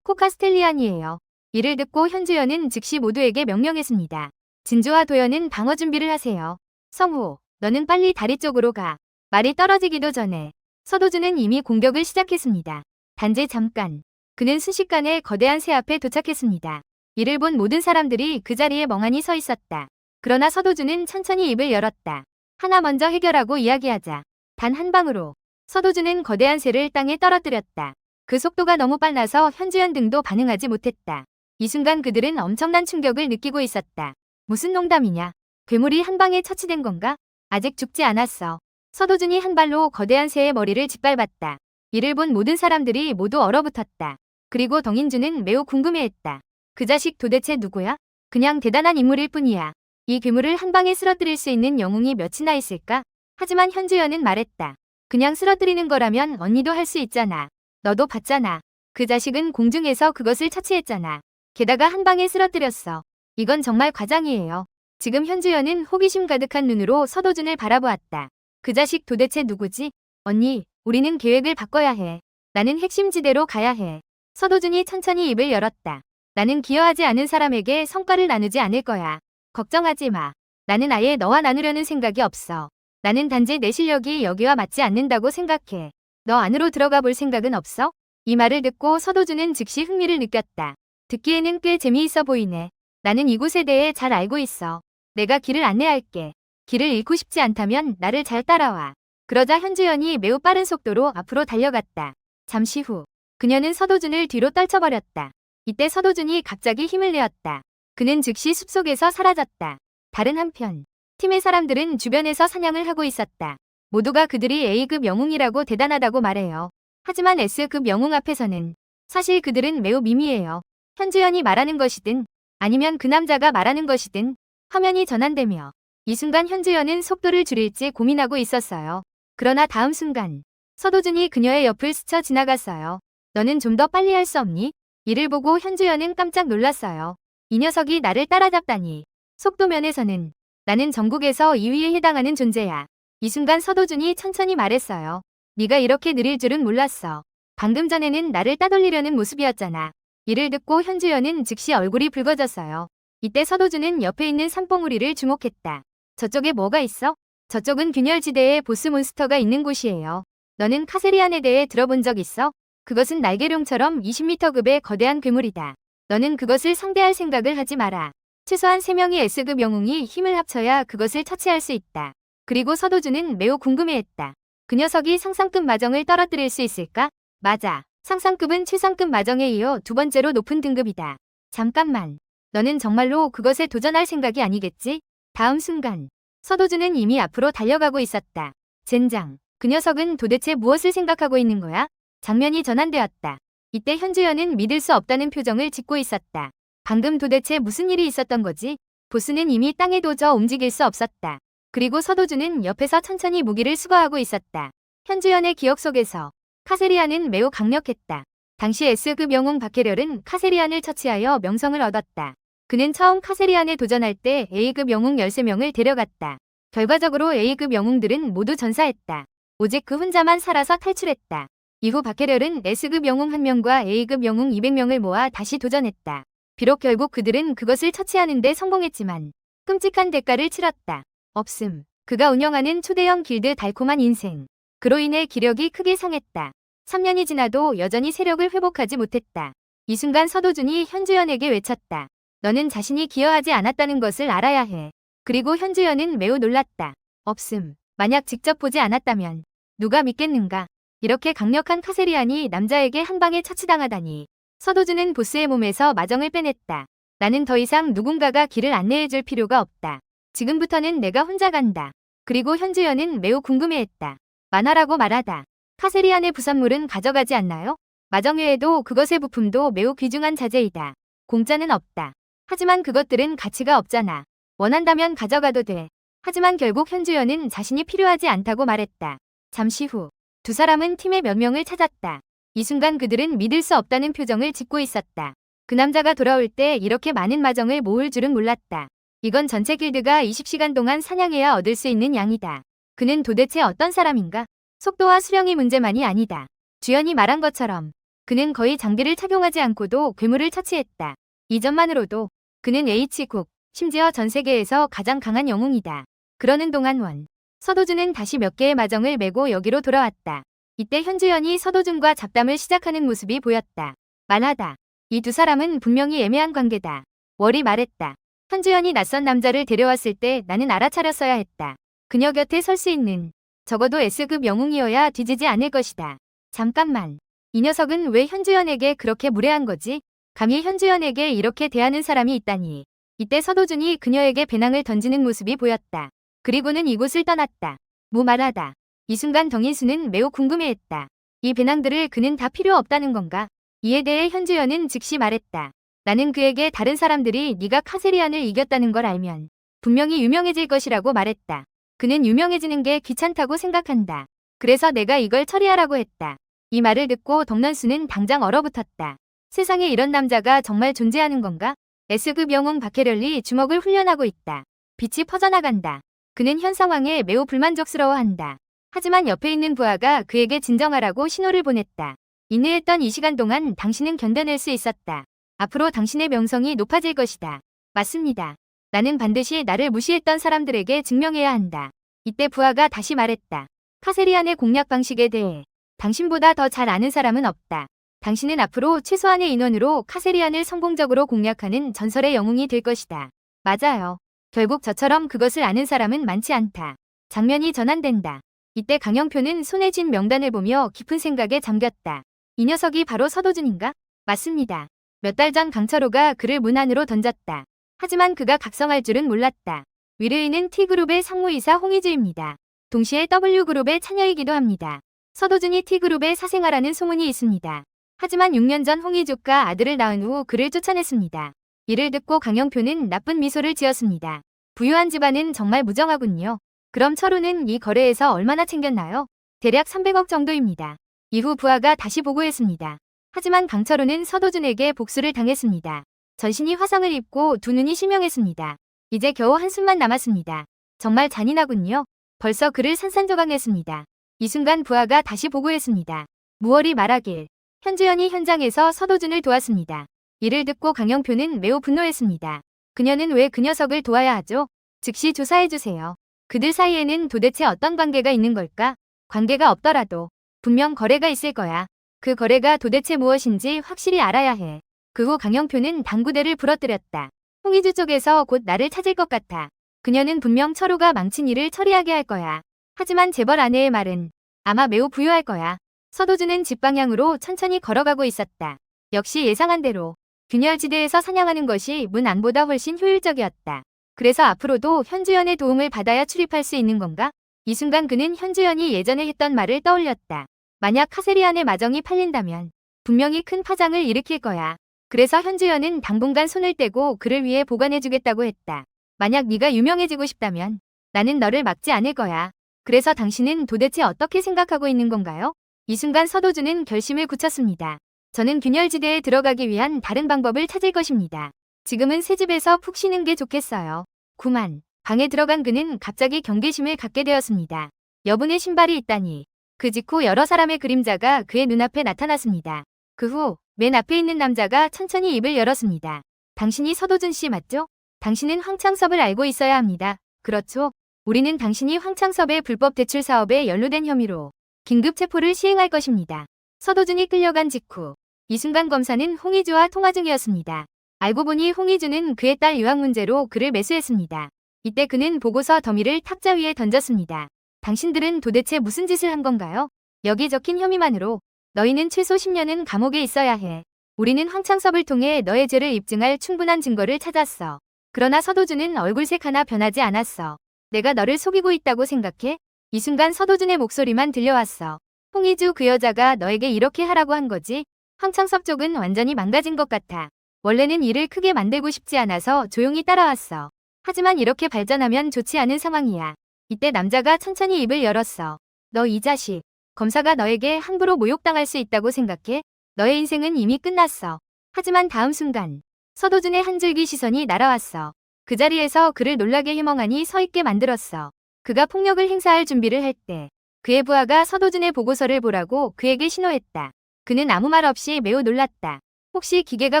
Speaker 1: 코카스텔리안이에요. 이를 듣고 현주연은 즉시 모두에게 명령했습니다. 진주와 도연은 방어 준비를 하세요. 성호, 너는 빨리 다리 쪽으로 가. 말이 떨어지기도 전에 서도준은 이미 공격을 시작했습니다. 단지 잠깐. 그는 순식간에 거대한 새 앞에 도착했습니다. 이를 본 모든 사람들이 그 자리에 멍하니 서 있었다. 그러나 서도준은 천천히 입을 열었다. 하나 먼저 해결하고 이야기하자. 단 한 방으로 서도준은 거대한 새를 땅에 떨어뜨렸다. 그 속도가 너무 빨라서 현주연 등도 반응하지 못했다. 이 순간 그들은 엄청난 충격을 느끼고 있었다. 무슨 농담이냐? 괴물이 한 방에 처치된 건가? 아직 죽지 않았어. 서도준이 한 발로 거대한 새의 머리를 짓밟았다. 이를 본 모든 사람들이 모두 얼어붙었다. 그리고 덩인주는 매우 궁금해했다. 그 자식 도대체 누구야? 그냥 대단한 인물일 뿐이야. 이 괴물을 한 방에 쓰러뜨릴 수 있는 영웅이 몇이나 있을까? 하지만 현주연은 말했다. 그냥 쓰러뜨리는 거라면 언니도 할 수 있잖아. 너도 봤잖아. 그 자식은 공중에서 그것을 처치했잖아. 게다가 한 방에 쓰러뜨렸어. 이건 정말 과장이에요. 지금 현주연은 호기심 가득한 눈으로 서도준을 바라보았다. 그 자식 도대체 누구지? 언니, 우리는 계획을 바꿔야 해. 나는 핵심지대로 가야 해. 서도준이 천천히 입을 열었다. 나는 기여하지 않은 사람에게 성과를 나누지 않을 거야. 걱정하지 마. 나는 아예 너와 나누려는 생각이 없어. 나는 단지 내 실력이 여기와 맞지 않는다고 생각해. 너 안으로 들어가 볼 생각은 없어? 이 말을 듣고 서도준은 즉시 흥미를 느꼈다. 듣기에는 꽤 재미있어 보이네. 나는 이곳에 대해 잘 알고 있어. 내가 길을 안내할게. 길을 잃고 싶지 않다면 나를 잘 따라와. 그러자 현주연이 매우 빠른 속도로 앞으로 달려갔다. 잠시 후 그녀는 서도준을 뒤로 떨쳐버렸다. 이때 서도준이 갑자기 힘을 내었다. 그는 즉시 숲속에서 사라졌다. 다른 한편 팀의 사람들은 주변에서 사냥을 하고 있었다. 모두가 그들이 A급 영웅이라고 대단하다고 말해요. 하지만 S급 영웅 앞에서는 사실 그들은 매우 미미해요. 현주연이 말하는 것이든 아니면 그 남자가 말하는 것이든 화면이 전환되며 이 순간 현주연은 속도를 줄일지 고민하고 있었어요. 그러나 다음 순간 서도준이 그녀의 옆을 스쳐 지나갔어요. 너는 좀 더 빨리 할 수 없니? 이를 보고 현주연은 깜짝 놀랐어요. 이 녀석이 나를 따라잡다니. 속도 면에서는 나는 전국에서 2위에 해당하는 존재야. 이 순간 서도준이 천천히 말했어요. 네가 이렇게 느릴 줄은 몰랐어. 방금 전에는 나를 따돌리려는 모습이었잖아. 이를 듣고 현주연은 즉시 얼굴이 붉어졌어요. 이때 서도준은 옆에 있는 산봉우리를 주목했다. 저쪽에 뭐가 있어? 저쪽은 균열지대에 보스 몬스터가 있는 곳이에요. 너는 카세리안에 대해 들어본 적 있어? 그것은 날개룡처럼 20m급의 거대한 괴물이다. 너는 그것을 상대할 생각을 하지 마라. 최소한 3명의 S급 영웅이 힘을 합쳐야 그것을 처치할 수 있다. 그리고 서도준은 매우 궁금해했다. 그 녀석이 상상급 마정을 떨어뜨릴 수 있을까? 맞아. 상상급은 최상급 마정에 이어 두 번째로 높은 등급이다. 잠깐만. 너는 정말로 그것에 도전할 생각이 아니겠지? 다음 순간 서도준은 이미 앞으로 달려가고 있었다. 젠장. 그 녀석은 도대체 무엇을 생각하고 있는 거야? 장면이 전환되었다. 이때 현주연은 믿을 수 없다는 표정을 짓고 있었다. 방금 도대체 무슨 일이 있었던 거지? 보스는 이미 땅에 도저 움직일 수 없었다. 그리고 서도준은 옆에서 천천히 무기를 수거하고 있었다. 현주연의 기억 속에서 카세리안은 매우 강력했다. 당시 S급 영웅 박해렬은 카세리안을 처치하여 명성을 얻었다. 그는 처음 카세리안에 도전할 때 A급 영웅 13명을 데려갔다. 결과적으로 A급 영웅들은 모두 전사했다. 오직 그 혼자만 살아서 탈출했다. 이후 박해렬은 S급 영웅 1명과 A급 영웅 200명을 모아 다시 도전했다. 비록 결국 그들은 그것을 처치하는 데 성공했지만 끔찍한 대가를 치렀다. 없음. 그가 운영하는 초대형 길드 달콤한 인생. 그로 인해 기력이 크게 상했다. 3년이 지나도 여전히 세력을 회복하지 못했다. 이 순간 서도준이 현주연에게 외쳤다. 너는 자신이 기여하지 않았다는 것을 알아야 해. 그리고 현주연은 매우 놀랐다. 없음. 만약 직접 보지 않았다면 누가 믿겠는가? 이렇게 강력한 카세리안이 남자에게 한 방에 처치당하다니. 서도준은 보스의 몸에서 마정을 빼냈다. 나는 더 이상 누군가가 길을 안내해줄 필요가 없다. 지금부터는 내가 혼자 간다. 그리고 현주연은 매우 궁금해했다. 만화라고 말하다. 카세리안의 부산물은 가져가지 않나요? 마정 외에도 그것의 부품도 매우 귀중한 자재이다. 공짜는 없다. 하지만 그것들은 가치가 없잖아. 원한다면 가져가도 돼. 하지만 결국 현주연은 자신이 필요하지 않다고 말했다. 잠시 후 두 사람은 팀의 몇 명을 찾았다. 이 순간 그들은 믿을 수 없다는 표정을 짓고 있었다. 그 남자가 돌아올 때 이렇게 많은 마정을 모을 줄은 몰랐다. 이건 전체 길드가 20시간 동안 사냥해야 얻을 수 있는 양이다. 그는 도대체 어떤 사람인가? 속도와 수령이 문제만이 아니다. 주연이 말한 것처럼 그는 거의 장비를 착용하지 않고도 괴물을 처치했다. 이전만으로도 그는 H국, 심지어 전 세계에서 가장 강한 영웅이다. 그러는 동안 서도준은 다시 몇 개의 마정을 메고 여기로 돌아왔다. 이때 현주연이 서도준과 잡담을 시작하는 모습이 보였다. 만하다. 이 두 사람은 분명히 애매한 관계다. 월이 말했다. 현주연이 낯선 남자를 데려왔을 때 나는 알아차렸어야 했다. 그녀 곁에 설 수 있는 적어도 S급 영웅이어야 뒤지지 않을 것이다. 잠깐만. 이 녀석은 왜 현주연에게 그렇게 무례한 거지? 감히 현주연에게 이렇게 대하는 사람이 있다니. 이때 서도준이 그녀에게 배낭을 던지는 모습이 보였다. 그리고는 이곳을 떠났다. 말하다. 이 순간 덩인수는 매우 궁금해했다. 이 배낭들을 그는 다 필요 없다는 건가? 이에 대해 현주연은 즉시 말했다. 나는 그에게 다른 사람들이 네가 카세리안을 이겼다는 걸 알면 분명히 유명해질 것이라고 말했다. 그는 유명해지는 게 귀찮다고 생각한다. 그래서 내가 이걸 처리하라고 했다. 이 말을 듣고 덕난수는 당장 얼어붙었다. 세상에 이런 남자가 정말 존재하는 건가? S급 영웅 박해렬이 주먹을 훈련하고 있다. 빛이 퍼져나간다. 그는 현 상황에 매우 불만족스러워한다. 하지만 옆에 있는 부하가 그에게 진정하라고 신호를 보냈다. 인내했던 이 시간 동안 당신은 견뎌낼 수 있었다. 앞으로 당신의 명성이 높아질 것이다. 맞습니다. 나는 반드시 나를 무시했던 사람들에게 증명해야 한다. 이때 부하가 다시 말했다. 카세리안의 공략 방식에 대해 당신보다 더 잘 아는 사람은 없다. 당신은 앞으로 최소한의 인원으로 카세리안을 성공적으로 공략하는 전설의 영웅이 될 것이다. 맞아요. 결국 저처럼 그것을 아는 사람은 많지 않다. 장면이 전환된다. 이때 강영표는 손에 쥔 명단을 보며 깊은 생각에 잠겼다. 이 녀석이 바로 서도준인가? 맞습니다. 몇 달 전 강철호가 그를 문 안으로 던졌다. 하지만 그가 각성할 줄은 몰랐다. 위르이는 T그룹의 상무이사 홍희주입니다. 동시에 W그룹의 차녀이기도 합니다. 서도준이 T그룹에 사생아라는 소문이 있습니다. 하지만 6년 전 홍희주가 아들을 낳은 후 그를 쫓아냈습니다. 이를 듣고 강영표는 나쁜 미소를 지었습니다. 부유한 집안은 정말 무정하군요. 그럼 철우는 이 거래에서 얼마나 챙겼나요? 대략 300억 정도입니다. 이후 부하가 다시 보고했습니다. 하지만 강철우는 서도준에게 복수를 당했습니다. 전신이 화상을 입고 두 눈이 실명했습니다. 이제 겨우 한숨만 남았습니다. 정말 잔인하군요. 벌써 그를 산산조각냈습니다. 이 순간 부하가 다시 보고했습니다. 무월이 말하길 현주연이 현장에서 서도준을 도왔습니다. 이를 듣고 강영표는 매우 분노했습니다. 그녀는 왜 그 녀석을 도와야 하죠? 즉시 조사해주세요. 그들 사이에는 도대체 어떤 관계가 있는 걸까? 관계가 없더라도 분명 거래가 있을 거야. 그 거래가 도대체 무엇인지 확실히 알아야 해. 그 후 강영표는 당구대를 부러뜨렸다. 홍희주 쪽에서 곧 나를 찾을 것 같아. 그녀는 분명 철우가 망친 일을 처리하게 할 거야. 하지만 재벌 아내의 말은 아마 매우 부유할 거야. 서도준은 집 방향으로 천천히 걸어가고 있었다. 역시 예상한 대로 균열지대에서 사냥하는 것이 문 안보다 훨씬 효율적이었다. 그래서 앞으로도 현주연의 도움을 받아야 출입할 수 있는 건가? 이 순간 그는 현주연이 예전에 했던 말을 떠올렸다. 만약 카세리안의 마정이 팔린다면 분명히 큰 파장을 일으킬 거야. 그래서 현주연은 당분간 손을 떼고 그를 위해 보관해주겠다고 했다. 만약 네가 유명해지고 싶다면 나는 너를 막지 않을 거야. 그래서 당신은 도대체 어떻게 생각하고 있는 건가요? 이 순간 서도준은 결심을 굳혔습니다. 저는 균열지대에 들어가기 위한 다른 방법을 찾을 것입니다. 지금은 새 집에서 푹 쉬는 게 좋겠어요. 구만. 방에 들어간 그는 갑자기 경계심을 갖게 되었습니다. 여분의 신발이 있다니. 그 직후 여러 사람의 그림자가 그의 눈앞에 나타났습니다. 그 후 맨 앞에 있는 남자가 천천히 입을 열었습니다. 당신이 서도준 씨 맞죠? 당신은 황창섭을 알고 있어야 합니다. 그렇죠? 우리는 당신이 황창섭의 불법 대출 사업에 연루된 혐의로 긴급 체포를 시행할 것입니다. 서도준이 끌려간 직후 이 순간 검사는 홍희주와 통화 중이었습니다. 알고 보니 홍희주는 그의 딸 유학 문제로 그를 매수했습니다. 이때 그는 보고서 더미를 탁자 위에 던졌습니다. 당신들은 도대체 무슨 짓을 한 건가요? 여기 적힌 혐의만으로 너희는 최소 10년은 감옥에 있어야 해. 우리는 황창섭을 통해 너의 죄를 입증할 충분한 증거를 찾았어. 그러나 서도준은 얼굴색 하나 변하지 않았어. 내가 너를 속이고 있다고 생각해? 이 순간 서도준의 목소리만 들려왔어. 홍희주 그 여자가 너에게 이렇게 하라고 한 거지? 황창섭 쪽은 완전히 망가진 것 같아. 원래는 일을 크게 만들고 싶지 않아서 조용히 따라왔어. 하지만 이렇게 발전하면 좋지 않은 상황이야. 이때 남자가 천천히 입을 열었어. 너 이 자식. 검사가 너에게 함부로 모욕당할 수 있다고 생각해? 너의 인생은 이미 끝났어. 하지만 다음 순간 서도준의 한 줄기 시선이 날아왔어. 그 자리에서 그를 놀라게 해멍하니 서 있게 만들었어. 그가 폭력을 행사할 준비를 할 때 그의 부하가 서도준의 보고서를 보라고 그에게 신호했다. 그는 아무 말 없이 매우 놀랐다. 혹시 기계가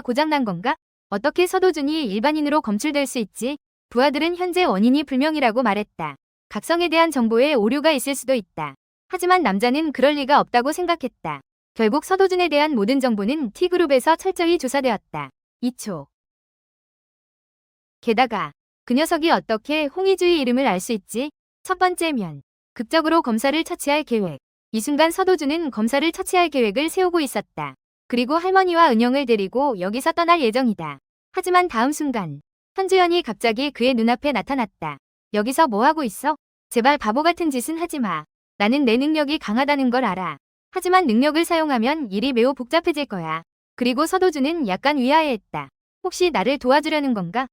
Speaker 1: 고장난 건가? 어떻게 서도준이 일반인으로 검출될 수 있지? 부하들은 현재 원인이 불명이라고 말했다. 각성에 대한 정보에 오류가 있을 수도 있다. 하지만 남자는 그럴 리가 없다고 생각했다. 결국 서도준에 대한 모든 정보는 T그룹에서 철저히 조사되었다. 2초. 게다가 그 녀석이 어떻게 홍희주의 이름을 알 수 있지? 첫 번째면 극적으로 검사를 처치할 계획. 이 순간 서도준은 검사를 처치할 계획을 세우고 있었다. 그리고 할머니와 은영을 데리고 여기서 떠날 예정이다. 하지만 다음 순간 현주연이 갑자기 그의 눈앞에 나타났다. 여기서 뭐하고 있어? 제발 바보 같은 짓은 하지 마. 나는 내 능력이 강하다는 걸 알아. 하지만 능력을 사용하면 일이 매우 복잡해질 거야. 그리고 서도준은 약간 위아해했다. 혹시 나를 도와주려는 건가?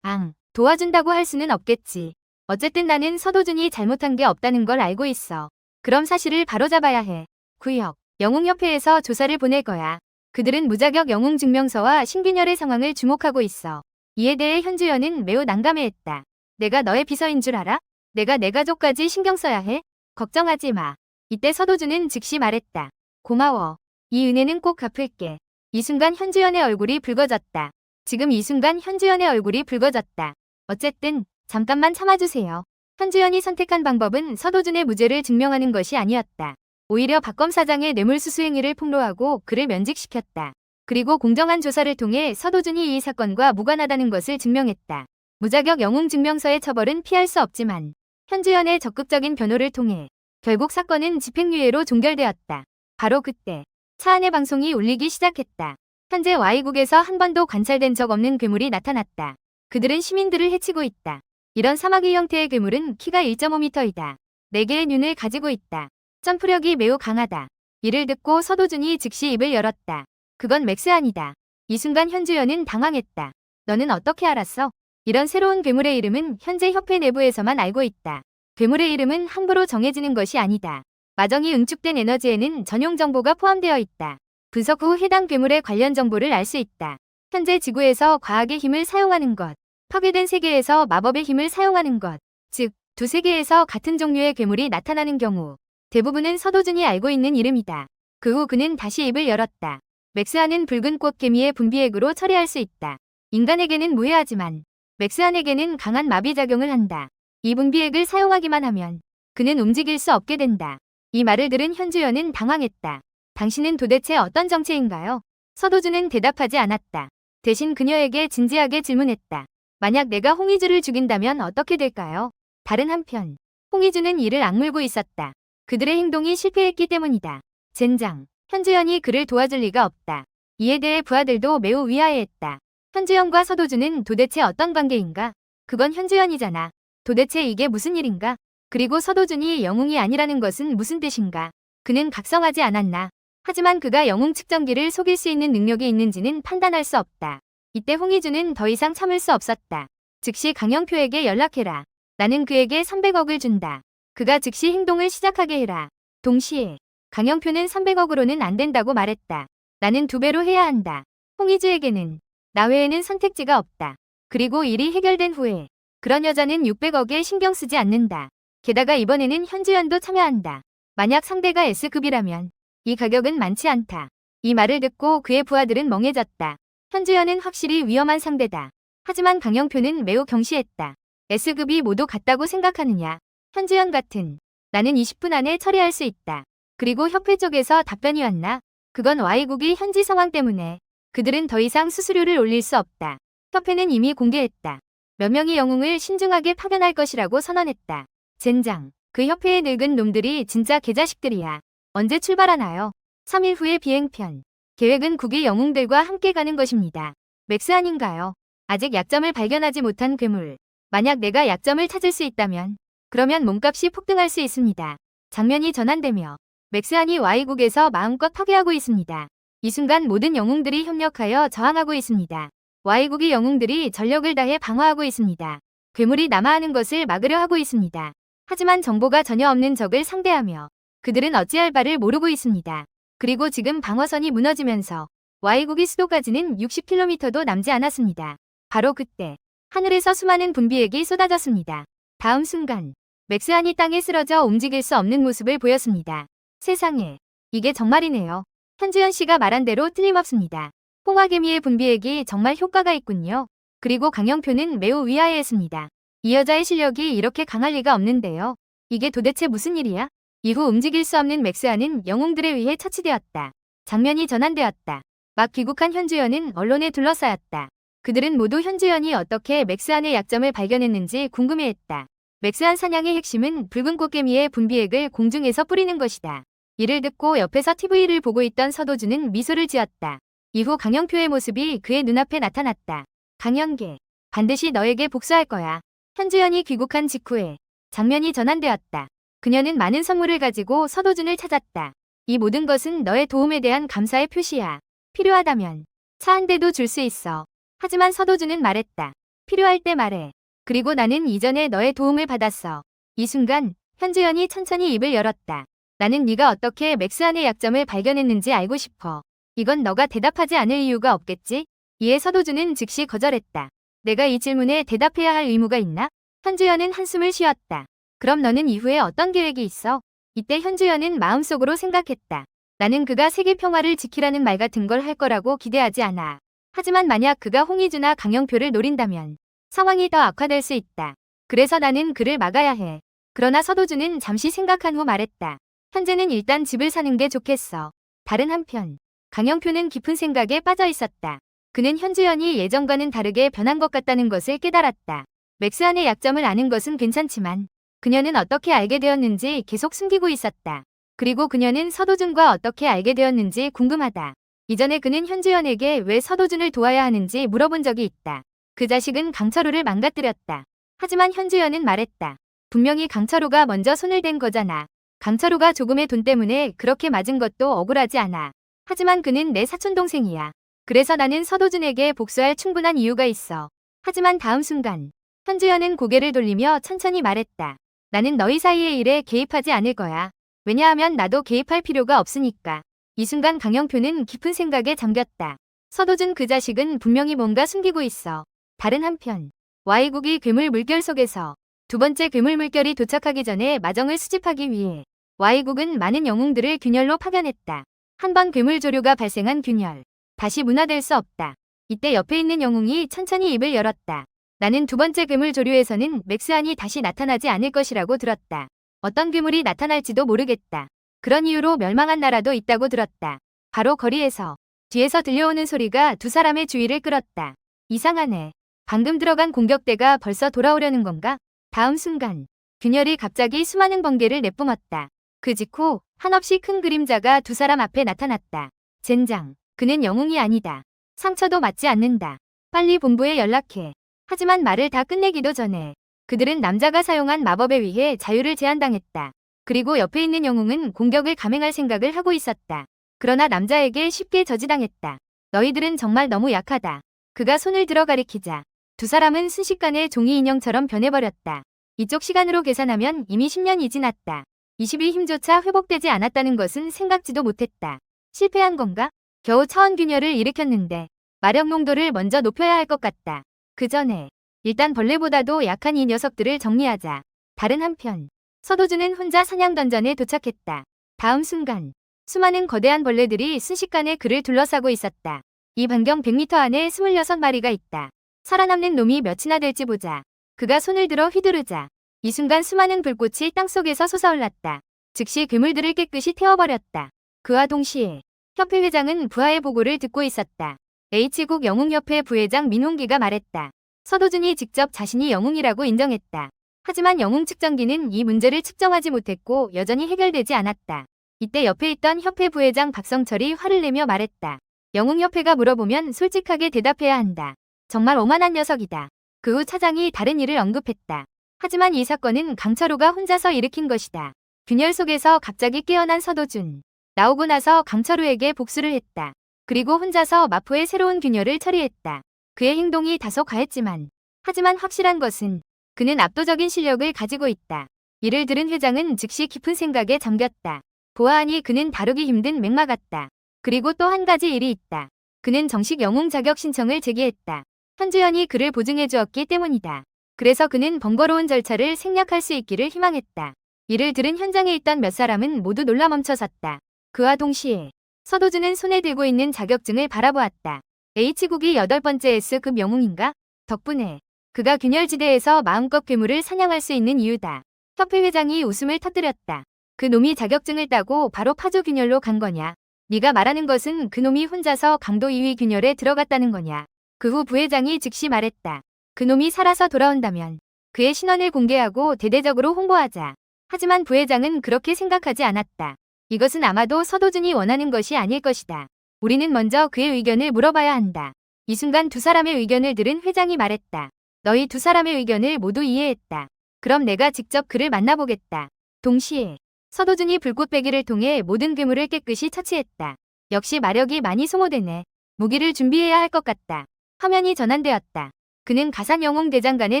Speaker 1: 도와준다고 할 수는 없겠지. 어쨌든 나는 서도준이 잘못한 게 없다는 걸 알고 있어. 그럼 사실을 바로잡아야 해. 구역, 영웅협회에서 조사를 보낼 거야. 그들은 무자격 영웅증명서와 신균열의 상황을 주목하고 있어. 이에 대해 현주연은 매우 난감해했다. 내가 너의 비서인 줄 알아? 내가 내 가족까지 신경 써야 해? 걱정하지 마. 이때 서도준은 즉시 말했다. 고마워. 이 은혜는 꼭 갚을게. 이 순간 현주연의 얼굴이 붉어졌다. 지금 이 순간 현주연의 얼굴이 붉어졌다. 어쨌든 잠깐만 참아주세요. 현주연이 선택한 방법은 서도준의 무죄를 증명하는 것이 아니었다. 오히려 박 검사장의 뇌물수수 행위를 폭로하고 그를 면직시켰다. 그리고 공정한 조사를 통해 서도준이 이 사건과 무관하다는 것을 증명했다. 무자격 영웅증명서의 처벌은 피할 수 없지만 현주연의 적극적인 변호를 통해 결국 사건은 집행유예로 종결되었다. 바로 그때 차 안의 방송이 울리기 시작했다. 현재 Y국에서 한 번도 관찰된 적 없는 괴물이 나타났다. 그들은 시민들을 해치고 있다. 이런 사마귀 형태의 괴물은 키가 1.5m이다. 4개의 눈을 가지고 있다. 점프력이 매우 강하다. 이를 듣고 서도준이 즉시 입을 열었다. 그건 맥스 아니다. 이 순간 현주연은 당황했다. 너는 어떻게 알았어? 이런 새로운 괴물의 이름은 현재 협회 내부에서만 알고 있다. 괴물의 이름은 함부로 정해지는 것이 아니다. 마정이 응축된 에너지에는 전용 정보가 포함되어 있다. 분석 후 해당 괴물의 관련 정보를 알 수 있다. 현재 지구에서 과학의 힘을 사용하는 것, 파괴된 세계에서 마법의 힘을 사용하는 것, 즉, 두 세계에서 같은 종류의 괴물이 나타나는 경우 대부분은 서도준이 알고 있는 이름이다. 그 후 그는 다시 입을 열었다. 맥스안은 붉은 꽃개미의 분비액으로 처리할 수 있다. 인간에게는 무해하지만 맥스안에게는 강한 마비작용을 한다. 이 분비액을 사용하기만 하면 그는 움직일 수 없게 된다. 이 말을 들은 현주연은 당황했다. 당신은 도대체 어떤 정체인가요? 서도준은 대답하지 않았다. 대신 그녀에게 진지하게 질문했다. 만약 내가 홍희주를 죽인다면 어떻게 될까요? 다른 한편, 홍희주는 이를 악물고 있었다. 그들의 행동이 실패했기 때문이다. 젠장, 현주연이 그를 도와줄 리가 없다. 이에 대해 부하들도 매우 위화해했다. 현주연과 서도준은 도대체 어떤 관계인가? 그건 현주연이잖아. 도대체 이게 무슨 일인가? 그리고 서도준이 영웅이 아니라는 것은 무슨 뜻인가? 그는 각성하지 않았나? 하지만 그가 영웅 측정기를 속일 수 있는 능력이 있는지는 판단할 수 없다. 이때 홍희주는 더 이상 참을 수 없었다. 즉시 강영표에게 연락해라. 나는 그에게 300억을 준다. 그가 즉시 행동을 시작하게 해라. 동시에 강영표는 300억으로는 안 된다고 말했다. 나는 2배로 해야 한다. 홍희주에게는 나 외에는 선택지가 없다. 그리고 일이 해결된 후에 그런 여자는 600억에 신경 쓰지 않는다. 게다가 이번에는 현주연도 참여한다. 만약 상대가 S급이라면 이 가격은 많지 않다. 이 말을 듣고 그의 부하들은 멍해졌다. 현주연은 확실히 위험한 상대다. 하지만 강영표는 매우 경시했다. S급이 모두 같다고 생각하느냐? 현주연 같은 나는 20분 안에 처리할 수 있다. 그리고 협회 쪽에서 답변이 왔나? 그건 Y국이 현지 상황 때문에 그들은 더 이상 수수료를 올릴 수 없다. 협회는 이미 공개했다. 몇 명의 영웅을 신중하게 파견할 것이라고 선언했다. 젠장, 그 협회의 늙은 놈들이 진짜 개자식들이야. 언제 출발하나요? 3일 후의 비행편. 계획은 국의 영웅들과 함께 가는 것입니다. 맥스 아닌가요? 아직 약점을 발견하지 못한 괴물. 만약 내가 약점을 찾을 수 있다면 그러면 몸값이 폭등할 수 있습니다. 장면이 전환되며 맥스안이 Y국에서 마음껏 파괴하고 있습니다. 이 순간 모든 영웅들이 협력하여 저항하고 있습니다. Y국의 영웅들이 전력을 다해 방어하고 있습니다. 괴물이 남하하는 것을 막으려 하고 있습니다. 하지만 정보가 전혀 없는 적을 상대하며 그들은 어찌할 바를 모르고 있습니다. 그리고 지금 방어선이 무너지면서 Y국의 수도까지는 60km도 남지 않았습니다. 바로 그때 하늘에서 수많은 분비액이 쏟아졌습니다. 다음 순간 맥스안이 땅에 쓰러져 움직일 수 없는 모습을 보였습니다. 세상에, 이게 정말이네요. 현주연 씨가 말한 대로 틀림없습니다. 홍화개미의 분비액이 정말 효과가 있군요. 그리고 강영표는 매우 위화해했습니다. 이 여자의 실력이 이렇게 강할 리가 없는데요. 이게 도대체 무슨 일이야? 이후 움직일 수 없는 맥스안은 영웅들에 의해 처치되었다. 장면이 전환되었다. 막 귀국한 현주연은 언론에 둘러싸였다. 그들은 모두 현주연이 어떻게 맥스안의 약점을 발견했는지 궁금해했다. 맥스안 사냥의 핵심은 붉은 꽃개미의 분비액을 공중에서 뿌리는 것이다. 이를 듣고 옆에서 TV를 보고 있던 서도준은 미소를 지었다. 이후 강영표의 모습이 그의 눈앞에 나타났다. 강영계, 반드시 너에게 복수할 거야. 현주연이 귀국한 직후에 장면이 전환되었다. 그녀는 많은 선물을 가지고 서도준을 찾았다. 이 모든 것은 너의 도움에 대한 감사의 표시야. 필요하다면 차 한 대도 줄 수 있어. 하지만 서도준은 말했다. 필요할 때 말해. 그리고 나는 이전에 너의 도움을 받았어. 이 순간 현주연이 천천히 입을 열었다. 나는 네가 어떻게 맥스안의 약점을 발견했는지 알고 싶어. 이건 너가 대답하지 않을 이유가 없겠지? 이에 서도준은 즉시 거절했다. 내가 이 질문에 대답해야 할 의무가 있나? 현주연은 한숨을 쉬었다. 그럼 너는 이후에 어떤 계획이 있어? 이때 현주연은 마음속으로 생각했다. 나는 그가 세계 평화를 지키라는 말 같은 걸 할 거라고 기대하지 않아. 하지만 만약 그가 홍희주나 강영표를 노린다면 상황이 더 악화될 수 있다. 그래서 나는 그를 막아야 해. 그러나 서도준은 잠시 생각한 후 말했다. 현재는 일단 집을 사는 게 좋겠어. 다른 한편, 강영표는 깊은 생각에 빠져 있었다. 그는 현주연이 예전과는 다르게 변한 것 같다는 것을 깨달았다. 맥스안의 약점을 아는 것은 괜찮지만 그녀는 어떻게 알게 되었는지 계속 숨기고 있었다. 그리고 그녀는 서도준과 어떻게 알게 되었는지 궁금하다. 이전에 그는 현주연에게 왜 서도준을 도와야 하는지 물어본 적이 있다. 그 자식은 강철우를 망가뜨렸다. 하지만 현주연은 말했다. 분명히 강철우가 먼저 손을 댄 거잖아. 강철우가 조금의 돈 때문에 그렇게 맞은 것도 억울하지 않아. 하지만 그는 내 사촌동생이야. 그래서 나는 서도준에게 복수할 충분한 이유가 있어. 하지만 다음 순간 현주연은 고개를 돌리며 천천히 말했다. 나는 너희 사이의 일에 개입하지 않을 거야. 왜냐하면 나도 개입할 필요가 없으니까. 이 순간 강영표는 깊은 생각에 잠겼다. 서도준 그 자식은 분명히 뭔가 숨기고 있어. 다른 한편 Y국이 괴물 물결 속에서 두 번째 괴물 물결이 도착하기 전에 마정을 수집하기 위해 Y국은 많은 영웅들을 균열로 파견했다. 한 번 괴물 조류가 발생한 균열. 다시 문화될 수 없다. 이때 옆에 있는 영웅이 천천히 입을 열었다. 나는 두 번째 괴물 조류에서는 맥스안이 다시 나타나지 않을 것이라고 들었다. 어떤 괴물이 나타날지도 모르겠다. 그런 이유로 멸망한 나라도 있다고 들었다. 바로 거리에서 뒤에서 들려오는 소리가 두 사람의 주의를 끌었다. 이상하네. 방금 들어간 공격대가 벌써 돌아오려는 건가? 다음 순간 균열이 갑자기 수많은 번개를 내뿜었다. 그 직후 한없이 큰 그림자가 두 사람 앞에 나타났다. 젠장. 그는 영웅이 아니다. 상처도 맞지 않는다. 빨리 본부에 연락해. 하지만 말을 다 끝내기도 전에 그들은 남자가 사용한 마법에 의해 자유를 제한당했다. 그리고 옆에 있는 영웅은 공격을 감행할 생각을 하고 있었다. 그러나 남자에게 쉽게 저지당했다. 너희들은 정말 너무 약하다. 그가 손을 들어 가리키자 두 사람은 순식간에 종이 인형처럼 변해버렸다. 이쪽 시간으로 계산하면 이미 10년이 지났다. 20일 힘조차 회복되지 않았다는 것은 생각지도 못했다. 실패한 건가? 겨우 차원균열을 일으켰는데 마력 농도를 먼저 높여야 할 것 같다. 그 전에 일단 벌레보다도 약한 이 녀석들을 정리하자. 다른 한편 서도준은 혼자 사냥 던전에 도착했다. 다음 순간 수많은 거대한 벌레들이 순식간에 그를 둘러싸고 있었다. 이 반경 100m 안에 26마리가 있다. 살아남는 놈이 몇이나 될지 보자. 그가 손을 들어 휘두르자 이 순간 수많은 불꽃이 땅속에서 솟아올랐다. 즉시 괴물들을 깨끗이 태워버렸다. 그와 동시에 협회 회장은 부하의 보고를 듣고 있었다. H국 영웅협회 부회장 민홍기가 말했다. 서도준이 직접 자신이 영웅이라고 인정했다. 하지만 영웅 측정기는 이 문제를 측정하지 못했고 여전히 해결되지 않았다. 이때 옆에 있던 협회 부회장 박성철이 화를 내며 말했다. 영웅협회가 물어보면 솔직하게 대답해야 한다. 정말 오만한 녀석이다. 그 후 차장이 다른 일을 언급했다. 하지만 이 사건은 강철우가 혼자서 일으킨 것이다. 균열 속에서 갑자기 깨어난 서도준. 나오고 나서 강철우에게 복수를 했다. 그리고 혼자서 마포의 새로운 균열을 처리했다. 그의 행동이 다소 과했지만 하지만 확실한 것은 그는 압도적인 실력을 가지고 있다. 이를 들은 회장은 즉시 깊은 생각에 잠겼다. 보아하니 그는 다루기 힘든 맥마 같다. 그리고 또 한 가지 일이 있다. 그는 정식 영웅 자격 신청을 제기했다. 현주연이 그를 보증해 주었기 때문이다. 그래서 그는 번거로운 절차를 생략할 수 있기를 희망했다. 이를 들은 현장에 있던 몇 사람은 모두 놀라 멈춰섰다. 그와 동시에 서도준은 손에 들고 있는 자격증을 바라보았다. H국이 8번째 S급 영웅인가? 덕분에 그가 균열지대에서 마음껏 괴물을 사냥할 수 있는 이유다. 협회 회장이 웃음을 터뜨렸다. 그 놈이 자격증을 따고 바로 파조 균열로 간 거냐? 네가 말하는 것은 그 놈이 혼자서 강도 2위 균열에 들어갔다는 거냐? 그 후 부회장이 즉시 말했다. 그 놈이 살아서 돌아온다면 그의 신원을 공개하고 대대적으로 홍보하자. 하지만 부회장은 그렇게 생각하지 않았다. 이것은 아마도 서도준이 원하는 것이 아닐 것이다. 우리는 먼저 그의 의견을 물어봐야 한다. 이 순간 두 사람의 의견을 들은 회장이 말했다. 너희 두 사람의 의견을 모두 이해했다. 그럼 내가 직접 그를 만나보겠다. 동시에 서도준이 불꽃배기를 통해 모든 괴물을 깨끗이 처치했다. 역시 마력이 많이 소모되네. 무기를 준비해야 할 것 같다. 화면이 전환되었다. 그는 가산영웅 대장간에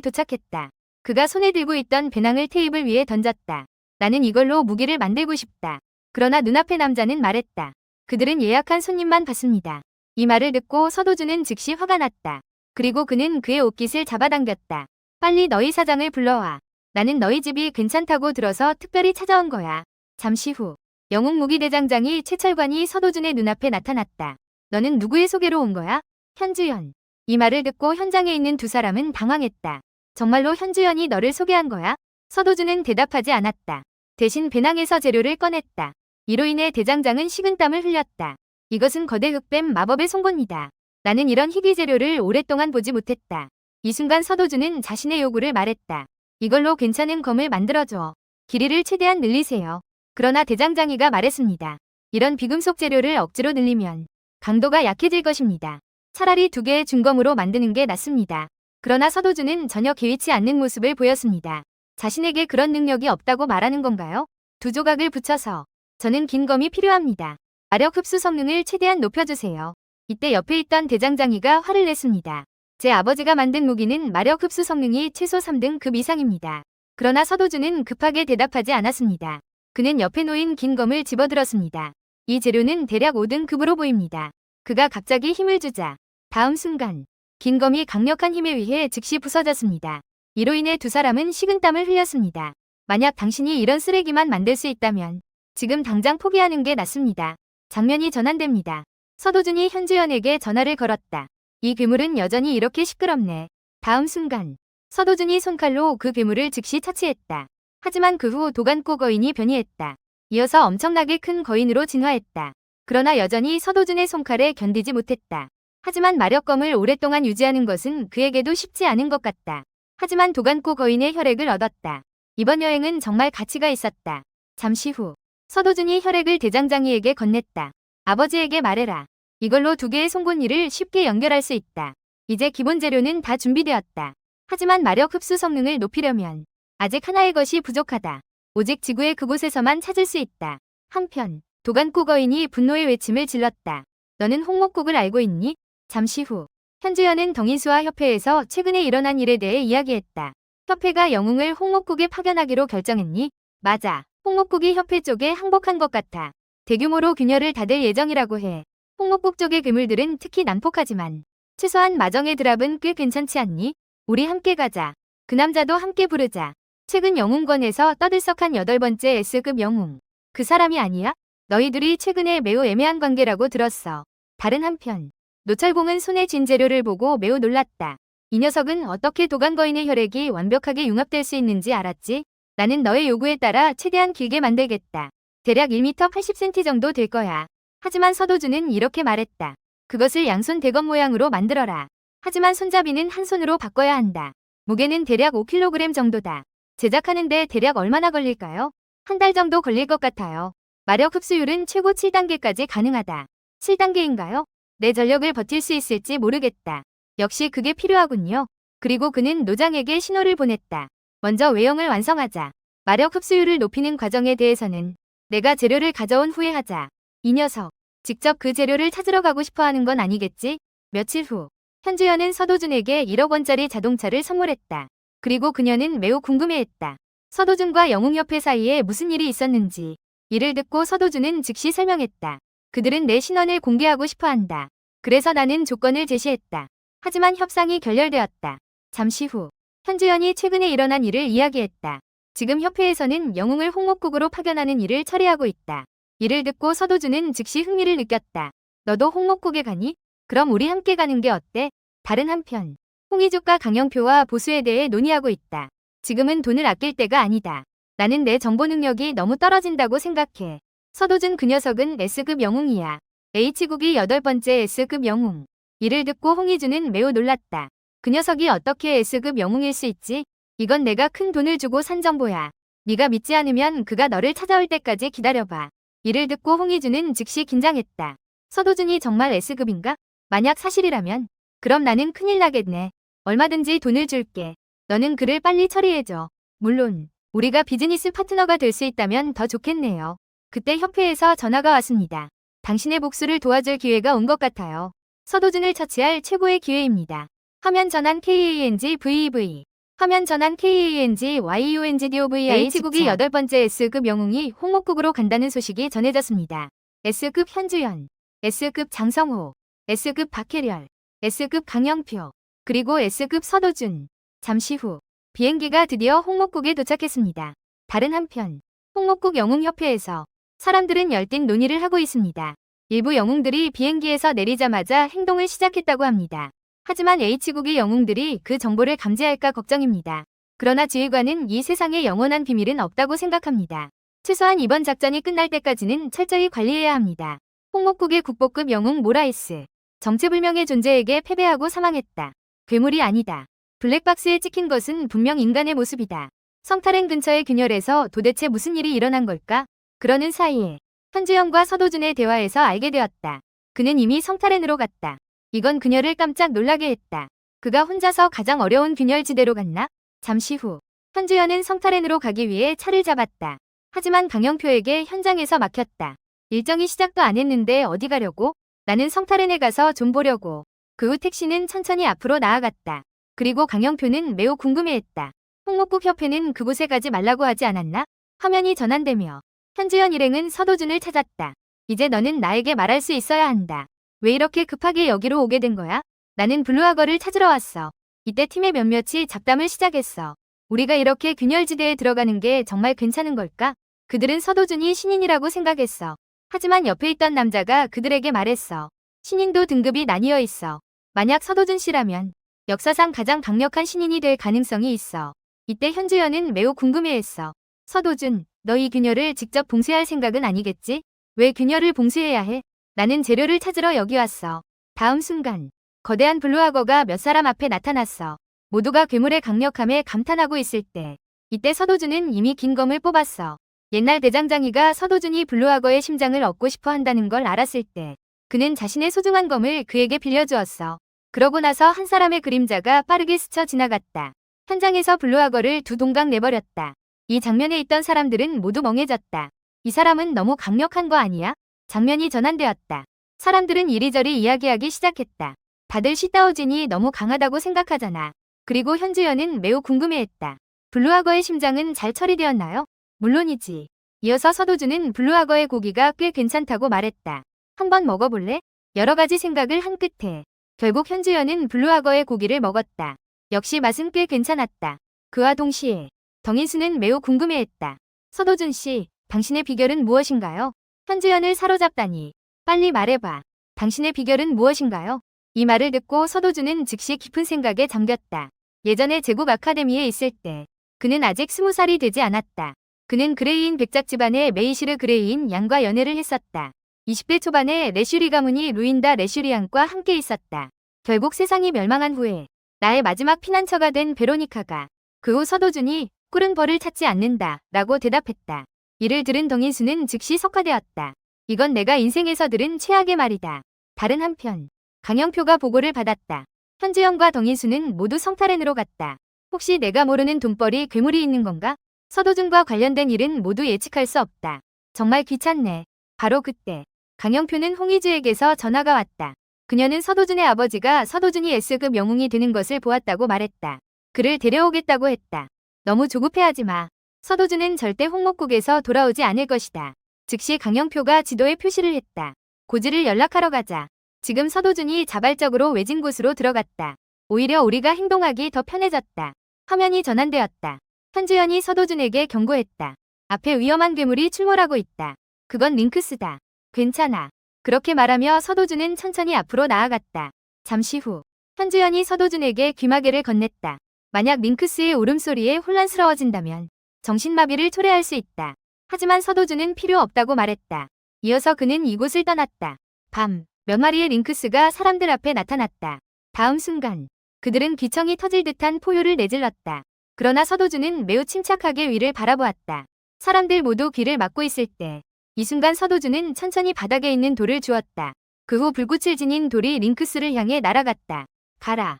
Speaker 1: 도착했다. 그가 손에 들고 있던 배낭을 테이블 위에 던졌다. 나는 이걸로 무기를 만들고 싶다. 그러나 눈앞의 남자는 말했다. 그들은 예약한 손님만 받습니다. 이 말을 듣고 서도준은 즉시 화가 났다. 그리고 그는 그의 옷깃을 잡아당겼다. 빨리 너희 사장을 불러와. 나는 너희 집이 괜찮다고 들어서 특별히 찾아온 거야. 잠시 후 영웅 무기대장장이 최철관이 서도준의 눈앞에 나타났다. 너는 누구의 소개로 온 거야? 현주연. 이 말을 듣고 현장에 있는 두 사람은 당황했다. 정말로 현주연이 너를 소개한 거야? 서도준은 대답하지 않았다. 대신 배낭에서 재료를 꺼냈다. 이로 인해 대장장은 식은땀을 흘렸다. 이것은 거대 흑뱀 마법의 송곳니다. 나는 이런 희귀 재료를 오랫동안 보지 못했다. 이 순간 서도준은 자신의 요구를 말했다. 이걸로 괜찮은 검을 만들어줘. 길이를 최대한 늘리세요. 그러나 대장장이가 말했습니다. 이런 비금속 재료를 억지로 늘리면 강도가 약해질 것입니다. 차라리 2개의 중검으로 만드는 게 낫습니다. 그러나 서도준은 전혀 개의치 않는 모습을 보였습니다. 자신에게 그런 능력이 없다고 말하는 건가요? 2조각을 붙여서 저는 긴 검이 필요합니다. 마력 흡수 성능을 최대한 높여주세요. 이때 옆에 있던 대장장이가 화를 냈습니다. 제 아버지가 만든 무기는 마력 흡수 성능이 최소 3등급 이상입니다. 그러나 서도준은 급하게 대답하지 않았습니다. 그는 옆에 놓인 긴 검을 집어들었습니다. 이 재료는 대략 5등급으로 보입니다. 그가 갑자기 힘을 주자 다음 순간 긴 검이 강력한 힘에 의해 즉시 부서졌습니다. 이로 인해 2사람은 식은땀을 흘렸습니다. 만약 당신이 이런 쓰레기만 만들 수 있다면 지금 당장 포기하는 게 낫습니다. 장면이 전환됩니다. 서도준이 현주연에게 전화를 걸었다. 이 괴물은 여전히 이렇게 시끄럽네. 다음 순간 서도준이 손칼로 그 괴물을 즉시 처치했다. 하지만 그 후 도간꼬 거인이 변이했다. 이어서 엄청나게 큰 거인으로 진화했다. 그러나 여전히 서도준의 손칼에 견디지 못했다. 하지만 마력검을 오랫동안 유지하는 것은 그에게도 쉽지 않은 것 같다. 하지만 도간꼬 거인의 혈액을 얻었다. 이번 여행은 정말 가치가 있었다. 잠시 후 서도준이 혈액을 대장장이에게 건넸다. 아버지에게 말해라. 이걸로 2개의 송곳니를 쉽게 연결할 수 있다. 이제 기본 재료는 다 준비되었다. 하지만 마력 흡수 성능을 높이려면 아직 하나의 것이 부족하다. 오직 지구의 그곳에서만 찾을 수 있다. 한편 도간꼬 거인이 분노의 외침을 질렀다. 너는 홍목국을 알고 있니? 잠시 후 현주연은 덩인수와 협회에서 최근에 일어난 일에 대해 이야기했다. 협회가 영웅을 홍목국에 파견하기로 결정했니? 맞아. 홍목국이 협회 쪽에 항복한 것 같아. 대규모로 균열을 닫을 예정이라고 해. 홍목국 쪽의 괴물들은 특히 난폭하지만 최소한 마정의 드랍은 꽤 괜찮지 않니? 우리 함께 가자. 그 남자도 함께 부르자. 최근 영웅권에서 떠들썩한 8번째 S급 영웅. 그 사람이 아니야? 너희들이 최근에 매우 애매한 관계라고 들었어. 다른 한편 노철공은 손에 쥔 재료를 보고 매우 놀랐다. 이 녀석은 어떻게 도간거인의 혈액이 완벽하게 융합될 수 있는지 알았지? 나는 너의 요구에 따라 최대한 길게 만들겠다. 대략 1m 80cm 정도 될 거야. 하지만 서도준은 이렇게 말했다. 그것을 양손 대검 모양으로 만들어라. 하지만 손잡이는 한 손으로 바꿔야 한다. 무게는 대략 5kg 정도다. 제작하는데 대략 얼마나 걸릴까요? 한 달 정도 걸릴 것 같아요. 마력 흡수율은 최고 7단계까지 가능하다. 7단계인가요? 내 전력을 버틸 수 있을지 모르겠다. 역시 그게 필요하군요. 그리고 그는 노장에게 신호를 보냈다. 먼저 외형을 완성하자. 마력 흡수율을 높이는 과정에 대해서는 내가 재료를 가져온 후에 하자. 이 녀석, 직접 그 재료를 찾으러 가고 싶어 하는 건 아니겠지? 며칠 후, 현주연은 서도준에게 1억 원짜리 자동차를 선물했다. 그리고 그녀는 매우 궁금해했다. 서도준과 영웅협회 사이에 무슨 일이 있었는지. 이를 듣고 서도준은 즉시 설명했다. 그들은 내 신원을 공개하고 싶어 한다. 그래서 나는 조건을 제시했다. 하지만 협상이 결렬되었다. 잠시 후, 현주연이 최근에 일어난 일을 이야기했다. 지금 협회에서는 영웅을 홍목국으로 파견하는 일을 처리하고 있다. 이를 듣고 서도준은 즉시 흥미를 느꼈다. 너도 홍목국에 가니? 그럼 우리 함께 가는 게 어때? 다른 한편, 홍의죽과 강영표와 보수에 대해 논의하고 있다. 지금은 돈을 아낄 때가 아니다. 나는 내 정보 능력이 너무 떨어진다고 생각해. 서도준 그 녀석은 S급 영웅이야. H국이 8번째 S급 영웅. 이를 듣고 홍의주는 매우 놀랐다. 그 녀석이 어떻게 S급 영웅일 수 있지? 이건 내가 큰 돈을 주고 산 정보야. 네가 믿지 않으면 그가 너를 찾아올 때까지 기다려봐. 이를 듣고 홍의주는 즉시 긴장했다. 서도준이 정말 S급인가? 만약 사실이라면 그럼 나는 큰일 나겠네. 얼마든지 돈을 줄게. 너는 그를 빨리 처리해줘. 물론 우리가 비즈니스 파트너가 될 수 있다면 더 좋겠네요. 그때 협회에서 전화가 왔습니다. 당신의 복수를 도와줄 기회가 온 것 같아요. 서도준을 처치할 최고의 기회입니다. 화면 전환 KANGVV. 화면 전환 KANGYUNGDOVI. H국이 8번째 S급 영웅이 홍목국으로 간다는 소식이 전해졌습니다. S급 현주연, S급 장성호, S급 박혜렬, S급 강영표, 그리고 S급 서도준. 잠시 후 비행기가 드디어 홍목국에 도착했습니다. 다른 한편 홍목국 영웅협회에서 사람들은 열띤 논의를 하고 있습니다. 일부 영웅들이 비행기에서 내리자마자 행동을 시작했다고 합니다. 하지만 H국의 영웅들이 그 정보를 감지할까 걱정입니다. 그러나 지휘관은 이 세상에 영원한 비밀은 없다고 생각합니다. 최소한 이번 작전이 끝날 때까지는 철저히 관리해야 합니다. 홍목국의 국보급 영웅 모라이스. 정체불명의 존재에게 패배하고 사망했다. 괴물이 아니다. 블랙박스에 찍힌 것은 분명 인간의 모습이다. 성탈행 근처의 균열에서 도대체 무슨 일이 일어난 걸까? 그러는 사이에 현주연과 서도준의 대화에서 알게 되었다. 그는 이미 성탈렌으로 갔다. 이건 그녀를 깜짝 놀라게 했다. 그가 혼자서 가장 어려운 균열지대로 갔나? 잠시 후 현주연은 성탈렌으로 가기 위해 차를 잡았다. 하지만 강영표에게 현장에서 막혔다. 일정이 시작도 안 했는데 어디 가려고? 나는 성탈렌에 가서 좀 보려고. 그 후 택시는 천천히 앞으로 나아갔다. 그리고 강영표는 매우 궁금해했다. 홍목국협회는 그곳에 가지 말라고 하지 않았나? 화면이 전환되며 현주연 일행은 서도준을 찾았다. 이제 너는 나에게 말할 수 있어야 한다. 왜 이렇게 급하게 여기로 오게 된 거야? 나는 블루아거를 찾으러 왔어. 이때 팀의 몇몇이 잡담을 시작했어. 우리가 이렇게 균열지대에 들어가는 게 정말 괜찮은 걸까? 그들은 서도준이 신인이라고 생각했어. 하지만 옆에 있던 남자가 그들에게 말했어. 신인도 등급이 나뉘어 있어. 만약 서도준 씨라면 역사상 가장 강력한 신인이 될 가능성이 있어. 이때 현주연은 매우 궁금해했어. 서도준, 너 이 균열을 직접 봉쇄할 생각은 아니겠지? 왜 균열을 봉쇄해야 해? 나는 재료를 찾으러 여기 왔어. 다음 순간 거대한 블루아거가 몇 사람 앞에 나타났어. 모두가 괴물의 강력함에 감탄하고 있을 때 이때 서도준은 이미 긴 검을 뽑았어. 옛날 대장장이가 서도준이 블루아거의 심장을 얻고 싶어 한다는 걸 알았을 때 그는 자신의 소중한 검을 그에게 빌려주었어. 그러고 나서 한 사람의 그림자가 빠르게 스쳐 지나갔다. 현장에서 블루아거를 두 동강 내버렸다. 이 장면에 있던 사람들은 모두 멍해졌다. 이 사람은 너무 강력한 거 아니야? 장면이 전환되었다. 사람들은 이리저리 이야기하기 시작했다. 다들 시다오진이 너무 강하다고 생각하잖아. 그리고 현주연은 매우 궁금해했다. 블루아거의 심장은 잘 처리되었나요? 물론이지. 이어서 서도준은 블루아거의 고기가 꽤 괜찮다고 말했다. 한번 먹어볼래? 여러 가지 생각을 한 끝에 결국 현주연은 블루아거의 고기를 먹었다. 역시 맛은 꽤 괜찮았다. 그와 동시에 덩인수는 매우 궁금해했다. 서도준 씨, 당신의 비결은 무엇인가요? 현주연을 사로잡다니. 빨리 말해봐. 당신의 비결은 무엇인가요? 이 말을 듣고 서도준은 즉시 깊은 생각에 잠겼다. 예전에 제국 아카데미에 있을 때 그는 아직 20살이 되지 않았다. 그는 그레이인 백작 집안의 메이시르 그레이인 양과 연애를 했었다. 20대 초반에 레슈리 가문이 루인다 레슈리안과 함께 있었다. 결국 세상이 멸망한 후에 나의 마지막 피난처가 된 베로니카가 그 후 서도준이 꿀은 벌을 찾지 않는다 라고 대답했다. 이를 들은 덩인수는 즉시 석화되었다. 이건 내가 인생에서 들은 최악의 말이다. 다른 한편 강영표가 보고를 받았다. 현주연과 덩인수는 모두 성탈렌으로 갔다. 혹시 내가 모르는 돈벌이 괴물이 있는 건가? 서도준과 관련된 일은 모두 예측할 수 없다. 정말 귀찮네. 바로 그때 강영표는 홍희주에게서 전화가 왔다. 그녀는 서도준의 아버지가 서도준이 S급 영웅이 되는 것을 보았다고 말했다. 그를 데려오겠다고 했다. 너무 조급해하지 마. 서도준은 절대 홍목국에서 돌아오지 않을 것이다. 즉시 강영표가 지도에 표시를 했다. 고지를 연락하러 가자. 지금 서도준이 자발적으로 외진 곳으로 들어갔다. 오히려 우리가 행동하기 더 편해졌다. 화면이 전환되었다. 현주연이 서도준에게 경고했다. 앞에 위험한 괴물이 출몰하고 있다. 그건 링크스다. 괜찮아. 그렇게 말하며 서도준은 천천히 앞으로 나아갔다. 잠시 후 현주연이 서도준에게 귀마개를 건넸다. 만약 링크스의 울음소리에 혼란스러워진다면 정신마비를 초래할 수 있다. 하지만 서도준은 필요 없다고 말했다. 이어서 그는 이곳을 떠났다. 밤, 몇 마리의 링크스가 사람들 앞에 나타났다. 다음 순간 그들은 귀청이 터질 듯한 포효를 내질렀다. 그러나 서도준은 매우 침착하게 위를 바라보았다. 사람들 모두 귀를 막고 있을 때 이 순간 서도준은 천천히 바닥에 있는 돌을 주었다. 그 후 불꽃을 지닌 돌이 링크스를 향해 날아갔다. 가라.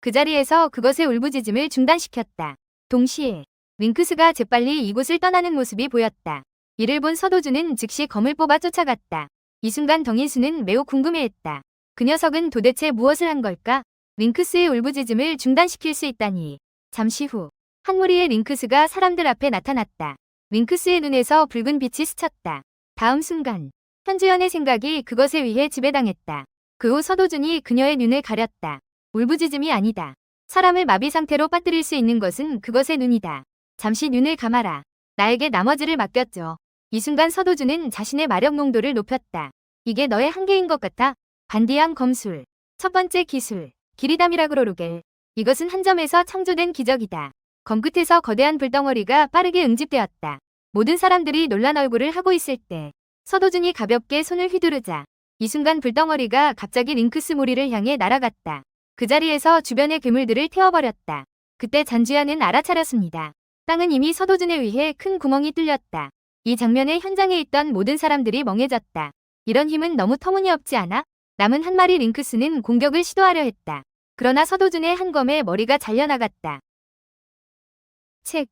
Speaker 1: 그 자리에서 그것의 울부짖음을 중단시켰다. 동시에 링크스가 재빨리 이곳을 떠나는 모습이 보였다. 이를 본 서도준은 즉시 검을 뽑아 쫓아갔다. 이 순간 덩인수는 매우 궁금해했다. 그 녀석은 도대체 무엇을 한 걸까? 링크스의 울부짖음을 중단시킬 수 있다니. 잠시 후 한 무리의 링크스가 사람들 앞에 나타났다. 링크스의 눈에서 붉은 빛이 스쳤다. 다음 순간 현주연의 생각이 그것에 의해 지배당했다. 그 후 서도준이 그녀의 눈을 가렸다. 울부짖음이 아니다. 사람을 마비 상태로 빠뜨릴 수 있는 것은 그것의 눈이다. 잠시 눈을 감아라. 나에게 나머지를 맡겼죠. 이 순간 서도준은 자신의 마력 농도를 높였다. 이게 너의 한계인 것 같아? 반디암 검술. 첫 번째 기술. 기리다미라그로루겔. 이것은 한 점에서 창조된 기적이다. 검 끝에서 거대한 불덩어리가 빠르게 응집되었다. 모든 사람들이 놀란 얼굴을 하고 있을 때 서도준이 가볍게 손을 휘두르자 이 순간 불덩어리가 갑자기 링크스 무리를 향해 날아갔다. 그 자리에서 주변의 괴물들을 태워버렸다. 그때 잔주야는 알아차렸습니다. 땅은 이미 서도준에 의해 큰 구멍이 뚫렸다. 이 장면에 현장에 있던 모든 사람들이 멍해졌다. 이런 힘은 너무 터무니없지 않아? 남은 한 마리 링크스는 공격을 시도하려 했다. 그러나 서도준의 한 검에 머리가 잘려나갔다. 책